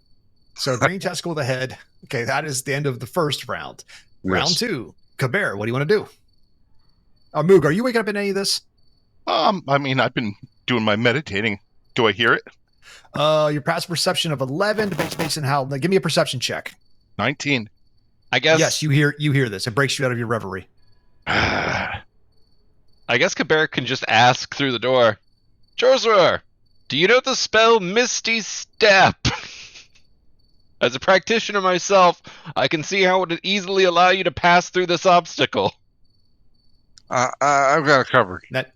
So green testicle with a head. Okay, that is the end of the first round. Yes. Round 2. Caber, what do you want to do? Moog, are you waking up in any of this? I mean, I've been doing my meditating. Do I hear it? Your passive perception of 11 based on how. Give me a perception check. 19. I guess. Yes, you hear this. It breaks you out of your reverie. I guess Caber can just ask through the door. Jorser, do you know the spell Misty Step? As a practitioner myself, I can see how it would easily allow you to pass through this obstacle. I've got it covered. It's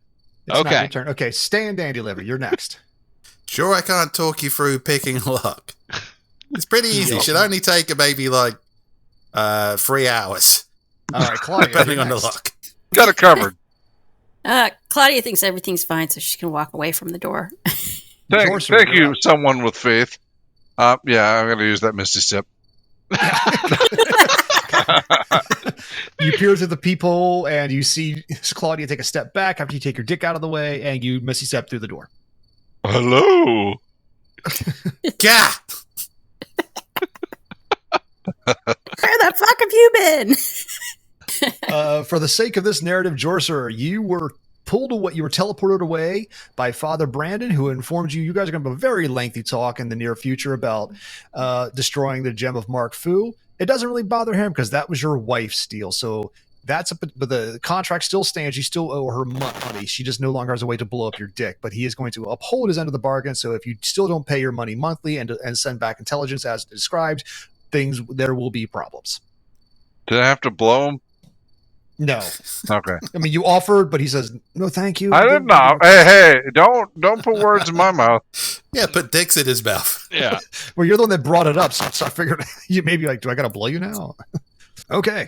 not your turn. Okay, Stan Dandy Liver, you're next. Sure, I can't talk you through picking a lock. It's pretty easy. Should only take maybe 3 hours. All right, Claudia, depending on the lock. Got it covered. Claudia thinks everything's fine, so she can walk away from the door. Thank you, someone with faith. Yeah, I'm going to use that Misty Step. You peer through the peephole, and you see Claudia take a step back after you take your dick out of the way, and you Misty Step through the door. Hello. Gah! Where the fuck have you been? For the sake of this narrative, Jorcerer, you were pulled away. You were teleported away by Father Brandon, who informed you guys are going to have a very lengthy talk in the near future about destroying the gem of Mark Fu. It doesn't really bother him because that was your wife's deal. So but the contract still stands. You still owe her money. She just no longer has a way to blow up your dick. But he is going to uphold his end of the bargain. So if you still don't pay your money monthly and send back intelligence as described, there will be problems. Did I have to blow him? No. Okay. I mean, you offered, but he says, no, thank you. I didn't know. Hey, don't put words in my mouth. Yeah, put dicks in his mouth. Yeah. Well, you're the one that brought it up, so I figured you maybe like, do I got to blow you now? Okay.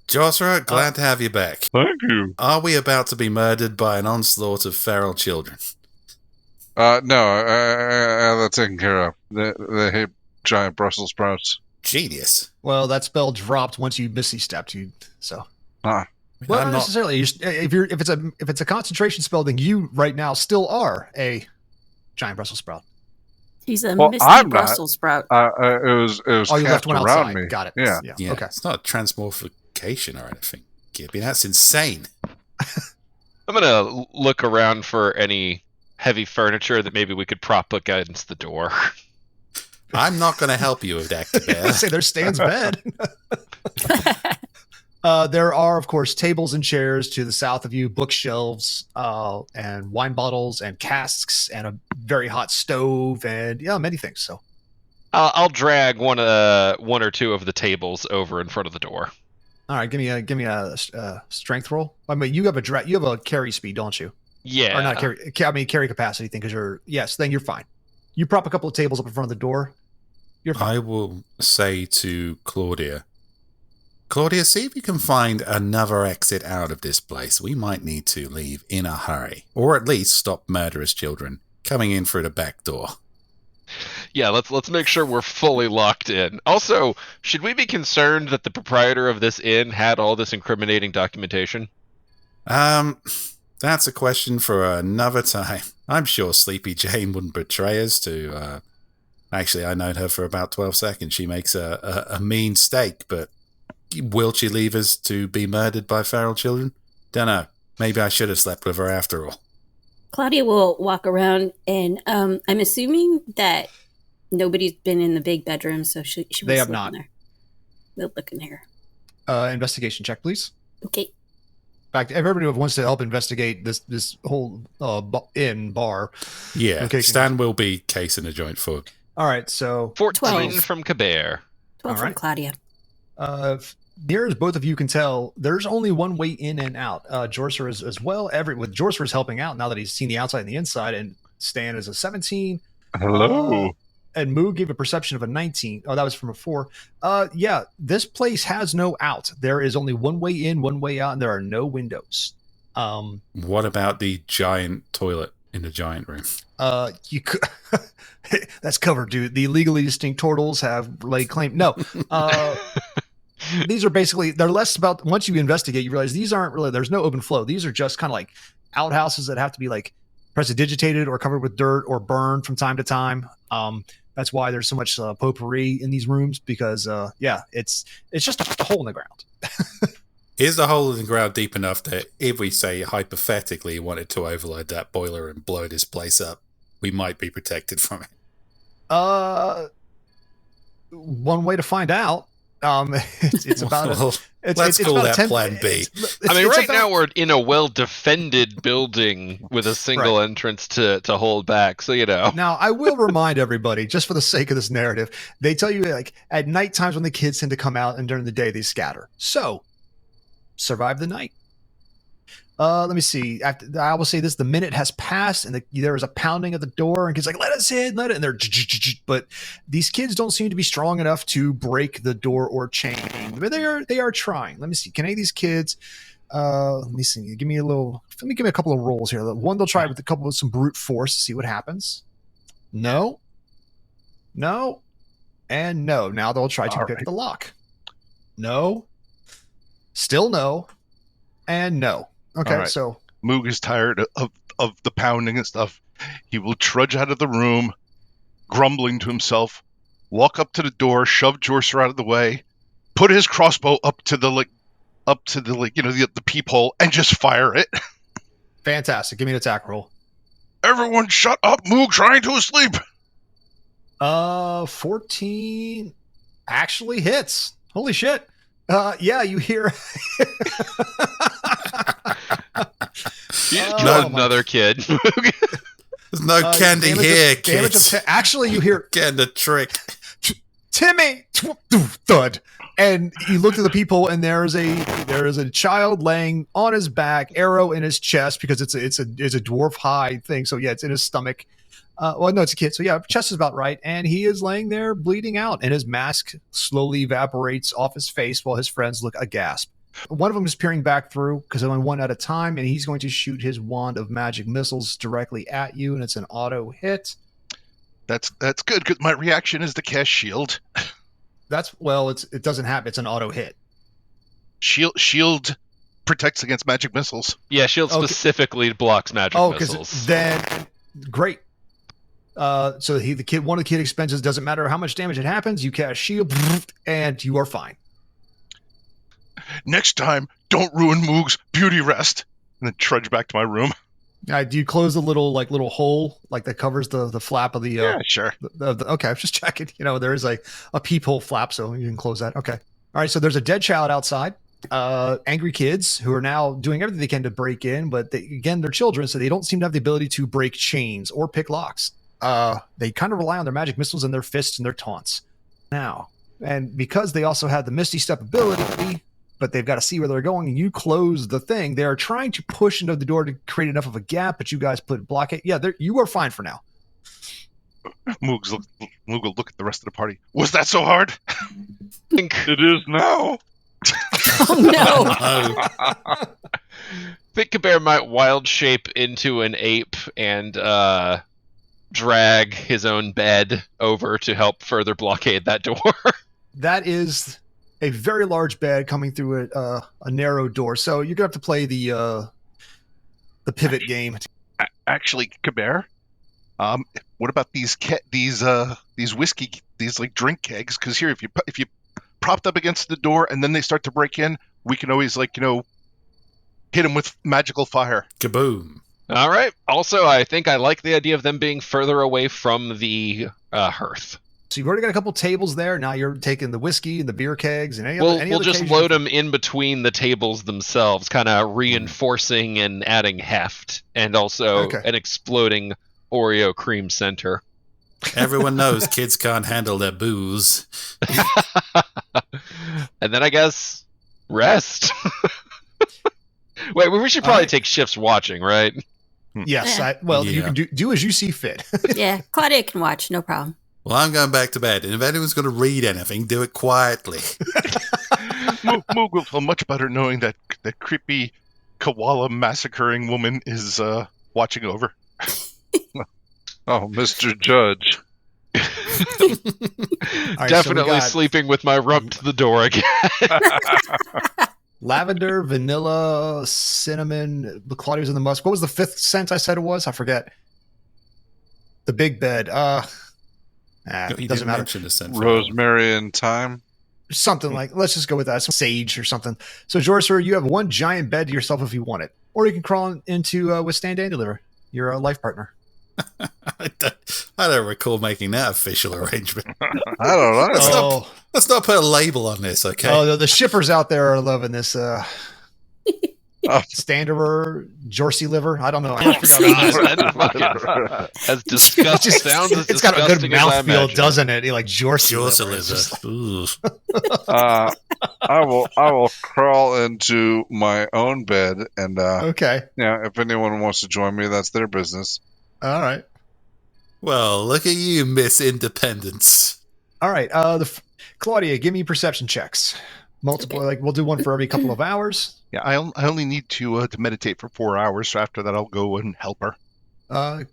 Joshua, glad to have you back. Thank you. Are we about to be murdered by an onslaught of feral children? No, that's taken care of. They hate giant Brussels sprouts. Genius. Well, that spell dropped once you missy stepped you. So. Ah. Well, I'm not not- necessarily. If it's a concentration spell, then you right now still are a giant Brussels sprout. He's a Well, misty I'm not. Brussels sprout. It was Oh, you left cast one around outside. me. Got it. Yeah. Yeah, Okay. it's not a transmorphication or anything, Gibby. That's insane. I'm gonna look around for any heavy furniture that maybe we could prop up against the door. I'm not going to help you with that, I Kabir. say there's Stan's bed. There are, of course, tables and chairs to the south of you, bookshelves, and wine bottles and casks, and a very hot stove, and many things. So, I'll drag one or two of the tables over in front of the door. all right, give me a strength roll. I mean, you have a carry speed, don't you? Yeah. Or not carry capacity thing because then you're fine. You prop a couple of tables up in front of the door. You're fine. I will say to Claudia, see if you can find another exit out of this place. We might need to leave in a hurry, or at least stop murderous children coming in through the back door. Yeah, let's make sure we're fully locked in. Also, should we be concerned that the proprietor of this inn had all this incriminating documentation? That's a question for another time. I'm sure Sleepy Jane wouldn't betray us to, actually, I known her for about 12 seconds. She makes a mean steak, but will she leave us to be murdered by feral children? Dunno. Maybe I should have slept with her after all. Claudia will walk around, and I'm assuming that nobody's been in the big bedroom, so she will They have sleep not. in there. We'll look in here. Investigation check, please. Okay. In fact, everybody who wants to help investigate this whole inn bar. Yeah, Okay, Stan will be casing a joint for. All right, so 14 12. from Kabir. 12 All from right. Claudia. near as both of you can tell, there's only one way in and out. Jorcer is as well. With Jorcer's helping out now that he's seen the outside and the inside, and Stan is a 17. Hello. And Moog gave a perception of a 19. Oh, that was from a 4. Yeah, this place has no out. There is only one way in, one way out, and there are no windows. What about the giant toilet in the giant room? You could. That's covered, dude. The legally distinct turtles have laid claim. No. These are basically, they're less about, once you investigate, you realize these aren't really, there's no open flow. These are just kind of like outhouses that have to be like prestidigitated or covered with dirt or burned from time to time. That's why there's so much potpourri in these rooms, because yeah, it's just a hole in the ground. Is the hole in the ground deep enough that if we say hypothetically wanted to overload that boiler and blow this place up, we might be protected from it? One way to find out. It's about Well, let's call about that plan B. I mean, right now we're in a well-defended building with a single entrance to hold back, so you know. Now, I will remind everybody, just for the sake of this narrative, they tell you like at night times when the kids tend to come out, and during the day they scatter. So, survive the night. Let me see. I will say this: the minute has passed, and there is a pounding at the door, and kids like, "Let us in, let it." And they're, but these kids don't seem to be strong enough to break the door or chain. But they are trying. Let me see. Can any of these kids? Let me see. Give me a couple of rolls here. One, they'll try with some brute force to see what happens. No, and no. Now they'll try to pick the lock. No, still no, and no. Okay, All right. so Moog is tired of the pounding and stuff. He will trudge out of the room, grumbling to himself, walk up to the door, shove Jorser out of the way, put his crossbow up to the peephole, and just fire it. Fantastic. Give me an attack roll. Everyone shut up, Moog trying to sleep. 14 actually hits. Holy shit. Yeah, you hear. You just killed another kid. There's no candy here, kids. Actually, you hear. Getting the trick. Timmy, thud, and you look to the people, and there is a child laying on his back, arrow in his chest because it's a dwarf hide thing. So yeah, it's in his stomach. Well, no, it's a kid. So yeah, chest is about right, and he is laying there bleeding out, and his mask slowly evaporates off his face while his friends look aghast. One of them is peering back through because only one at a time, and he's going to shoot his wand of magic missiles directly at you, and it's an auto hit. That's good because my reaction is to cast shield. It doesn't happen. It's an auto hit. Shield protects against magic missiles. Yeah, shield specifically blocks magic missiles. Then great. So one of the kid expenses doesn't matter how much damage it happens. You cast shield, and you are fine. Next time, don't ruin Moog's beauty rest. And then trudge back to my room. Do you close the little hole that covers the flap of the? Yeah, sure. Okay, I was just checking. There is a peephole flap, so you can close that. Okay. All right. So there's a dead child outside. Angry kids who are now doing everything they can to break in, but they're children, so they don't seem to have the ability to break chains or pick locks. They kind of rely on their magic missiles and their fists and their taunts. Now, and because they also have the Misty Step ability, but they've got to see where they're going, and you close the thing. They are trying to push into the door to create enough of a gap, but you guys put blockade. Yeah, you are fine for now. Moog will look at the rest of the party. Was that so hard? It is now. Oh no! Think Kabir might wild shape into an ape and drag his own bed over to help further blockade that door. That is a very large bed coming through a narrow door. So you're gonna have to play the pivot game. Actually, Kabir, what about these whiskey, these drink kegs? Because here, if you propped up against the door and then they start to break in, we can always hit them with magical fire. Kaboom! All right. Also, I think I like the idea of them being further away from the hearth. So you've already got a couple tables there. Now you're taking the whiskey and the beer kegs and we'll just load them in between the tables themselves, kind of reinforcing and adding heft, and also an exploding Oreo cream center. Everyone knows kids can't handle their booze. And then I guess rest. Wait, we should probably take shifts watching, right? Yes. You can do as you see fit. Yeah, Claudia can watch, no problem. Well, I'm going back to bed, and if anyone's going to read anything, do it quietly. Moog will feel much better knowing that the creepy koala massacring woman is watching over. Oh, Mr. Judge. Right, definitely sleeping with my rump to the door again. Lavender, vanilla, cinnamon, Claudia's in the musk. What was the fifth scent I said it was? I forget. The big bed. It doesn't matter. Rosemary and thyme. Something let's just go with that. Some sage or something. So, Jorser, you have one giant bed to yourself if you want it. Or you can crawl into with Stand and Deliver, your life partner. I don't recall making that official arrangement. I don't know. Let's not put a label on this, okay? Oh, the shippers out there are loving this. Standard Jorsey liver. I don't know. As disgusting sounds as it's got a good mouthfeel, doesn't it? Like Jorsey liver. I will crawl into my own bed and okay. Yeah, if anyone wants to join me, that's their business. All right. Well, look at you, Miss Independence. All right. Claudia, give me perception checks. Multiple. Okay. We'll do one for every couple of hours. Yeah, I only need to meditate for 4 hours. So after that, I'll go and help her.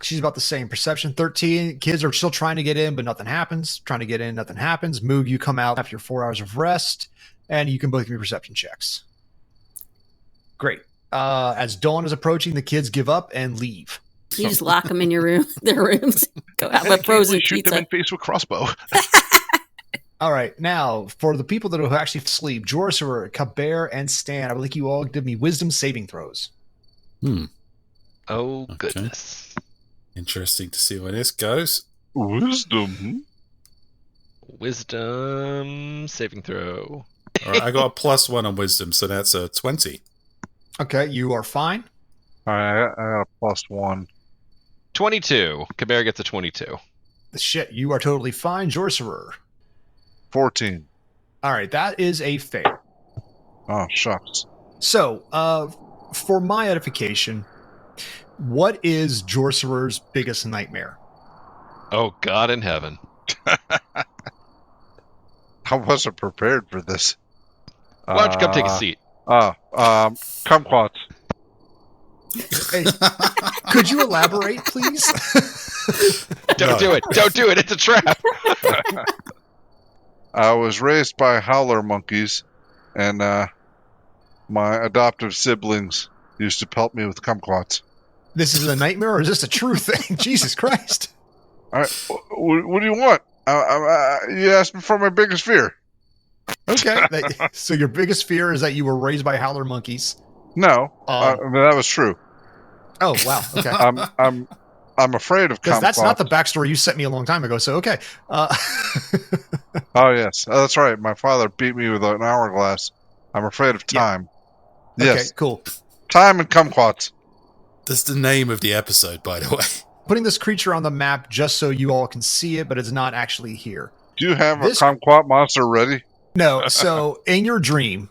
She's about the same. Perception 13. Kids are still trying to get in, but nothing happens. Trying to get in, nothing happens. Moog, you come out after your 4 hours of rest, and you can both give me perception checks. Great. As dawn is approaching, the kids give up and leave. You just lock them in your room, their rooms. Go have a frozen shoot pizza. them in face with crossbow. All right, now for the people that will actually sleep, Jorcerer, Kabert, and Stan, I would like you all to give me wisdom saving throws. Oh, Okay. goodness. Interesting to see where this goes. Wisdom. Wisdom saving throw. All right, I got a +1 on wisdom, so that's a 20. Okay, you are fine. All right, I got a +1. 22. Kabert gets a 22. Shit, you are totally fine, Jorcerer. 14. All right, that is a fail. Oh, shucks. So, for my edification, what is Jorcerer's biggest nightmare? Oh, God in heaven. I wasn't prepared for this. Why don't you come take a seat? Kumquats. Hey, could you elaborate, please? Don't do it. Don't do it. It's a trap. I was raised by howler monkeys, and my adoptive siblings used to pelt me with kumquats. This is a nightmare, or is this a true thing? Jesus Christ. All right, what do you want? You asked me for my biggest fear. Okay, so your biggest fear is that you were raised by howler monkeys. No, I mean, that was true. Oh, wow. Okay. I'm afraid of Because kumquats. that's not the backstory you sent me a long time ago, so okay. Oh, yes. Oh, that's right. My father beat me with an hourglass. I'm afraid of time. Okay, Yes. cool. Time and kumquats. That's the name of the episode, by the way. Putting this creature on the map just so you all can see it, but it's not actually here. Do you have This- a kumquat monster ready? No, so in your dream,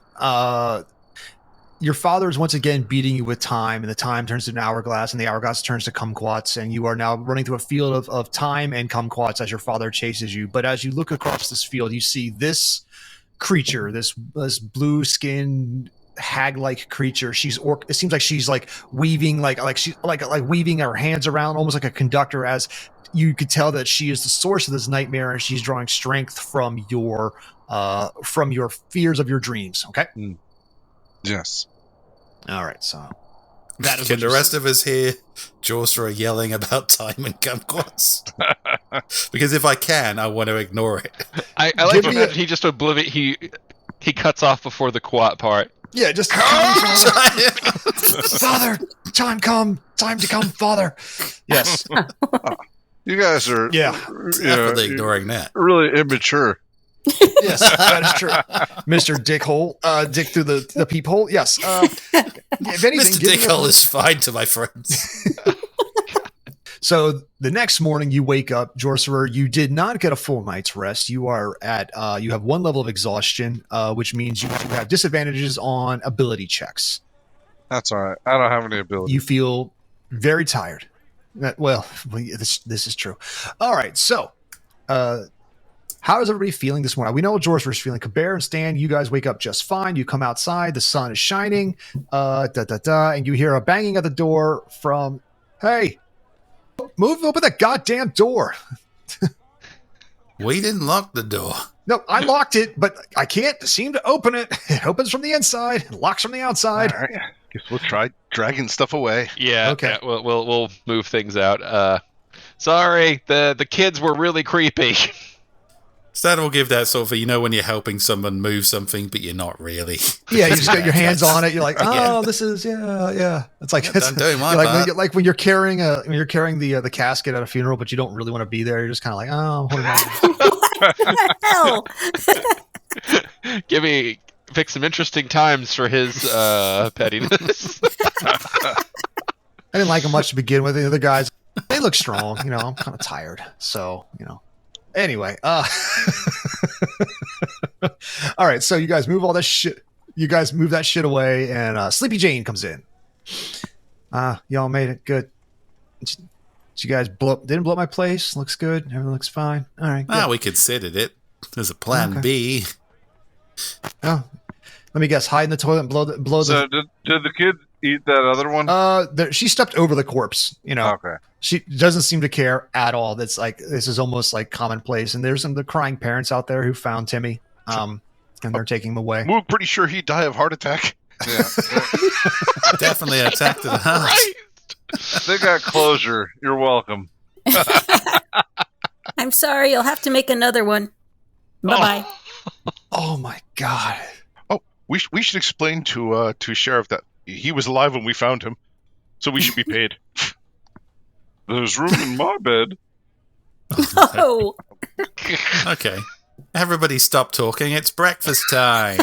your father is once again beating you with time, and the time turns to an hourglass, and the hourglass turns to kumquats, and you are now running through a field of time and kumquats as your father chases you. But as you look across this field, you see this creature, this blue-skinned hag-like creature. It seems like she's like weaving, like she's like weaving her hands around, almost like a conductor. As you could tell that she is the source of this nightmare, and she's drawing strength from your fears of your dreams. Okay. Yes. All right, so that is Can what the you rest see. of us hear Jorcerer yelling about time and kumquats? Because if I can, I want to ignore it. I like Give to me imagine he just obliviate. He cuts off before the quat part. Yeah, just Father, time to come, Father. Yes, You guys are Definitely ignoring that. really immature. yes, that is true. Mr. Dickhole, Dick through the peephole. Yes. If anything, Mr. give me Dickhole is fine to my friends. So the next morning you wake up, Jorcerer, you did not get a full night's rest. You are at you have one level of exhaustion, which means you have disadvantages on ability checks. That's all right. I don't have any ability. You feel very tired. Well, this is true. All right, so how is everybody feeling this morning? We know what Jorcerer's feeling. Kabert and Stan, you guys wake up just fine. You come outside, the sun is shining, and you hear a banging at the door from, hey, open that goddamn door. We didn't lock the door. No, I locked it, but I can't seem to open it. It opens from the inside, it locks from the outside. All right. Guess we'll try dragging stuff away. Yeah. Okay. Yeah, we'll move things out. Sorry, the kids were really creepy. Stan will give that sort of, when you're helping someone move something, but you're not really. Yeah, you just got your hands on it. You're like, oh, Yeah. this is yeah. It's like I'm doing my you're like, part. when you're carrying the casket at a funeral, but you don't really want to be there. You're just kind of like, oh, I'm holding on. Hell. Pick some interesting times for his pettiness. I didn't like him much to begin with. The other guys, they look strong. I'm kind of tired, so Anyway, all right. So you guys move all that shit. You guys move that shit away, and Sleepy Jane comes in. Y'all made it good. Did you guys didn't blow up my place? Looks good. Everything looks fine. All right. Good. We considered it. There's a plan Okay. B. Oh, let me guess. Hide in the toilet and blow the. So did the kid eat that other one? She stepped over the corpse. Okay. She doesn't seem to care at all. That's like, this is almost like commonplace. And there's the crying parents out there who found Timmy. And they're taking him away. Moog, pretty sure he'd die of heart attack. Yeah. Definitely an attack to the heart. Right. They got closure. You're welcome. I'm sorry, you'll have to make another one. Bye-bye. Oh my god. Oh, we should explain to Sheriff that he was alive when we found him, so we should be paid. There's room in my bed. No! Okay. Everybody stop talking. It's breakfast time.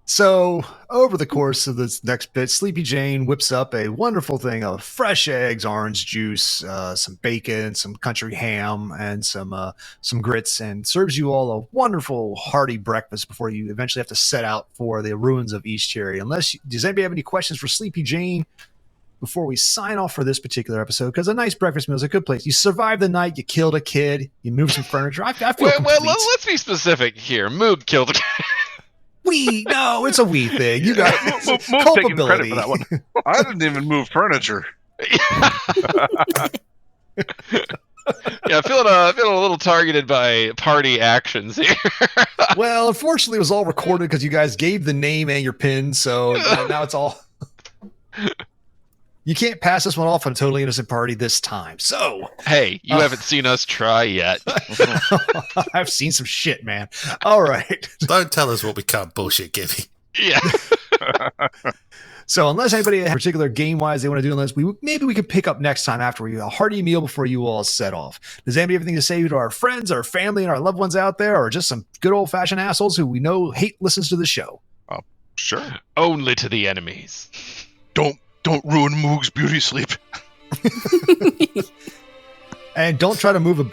So, over the course of this next bit, Sleepy Jane whips up a wonderful thing of fresh eggs, orange juice, some bacon, some country ham, and some grits, and serves you all a wonderful, hearty breakfast before you eventually have to set out for the ruins of East Cherry. Does anybody have any questions for Sleepy Jane before we sign off for this particular episode? Because a nice breakfast meal is a good place. You survived the night, you killed a kid, you moved some furniture. I feel complete. Well, let's be specific here. Moog killed a kid. No, it's a we thing. You got Moog taking credit for that one. I didn't even move furniture. Yeah, feeling a little targeted by party actions here. Well, unfortunately, it was all recorded because you guys gave the name and your pin, so now it's all. You can't pass this one off on a totally innocent party this time. So, hey, you haven't seen us try yet. I've seen some shit, man. All right. Don't tell us what we can't bullshit give you. Yeah. So, unless anybody has particular game-wise they want to do on this, maybe we could pick up next time after a hearty meal before you all set off. Does anybody have anything to say to our friends, our family, and our loved ones out there, or just some good old-fashioned assholes who we know hate listens to the show? Sure. Only to the enemies. Don't ruin Moog's beauty sleep. And don't try to move a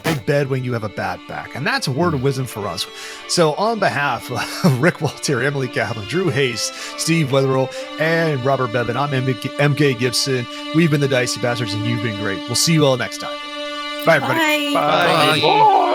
big bed when you have a bad back. And that's a word of wisdom for us. So on behalf of Rick Gualtieri, Emily Kaplan, Drew Hayes, Steve Wetherell, and Robert Bevan, I'm MK Gibson. We've been the Dicey Bastards, and you've been great. We'll see you all next time. Bye, everybody. Bye. Bye.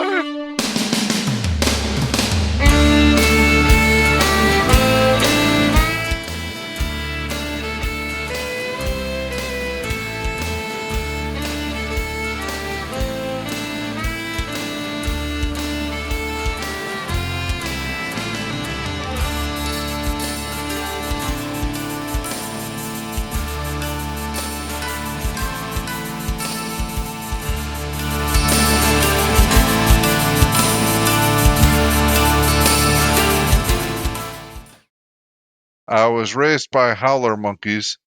I was raised by howler monkeys,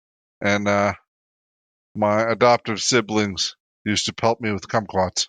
and my adoptive siblings used to pelt me with kumquats.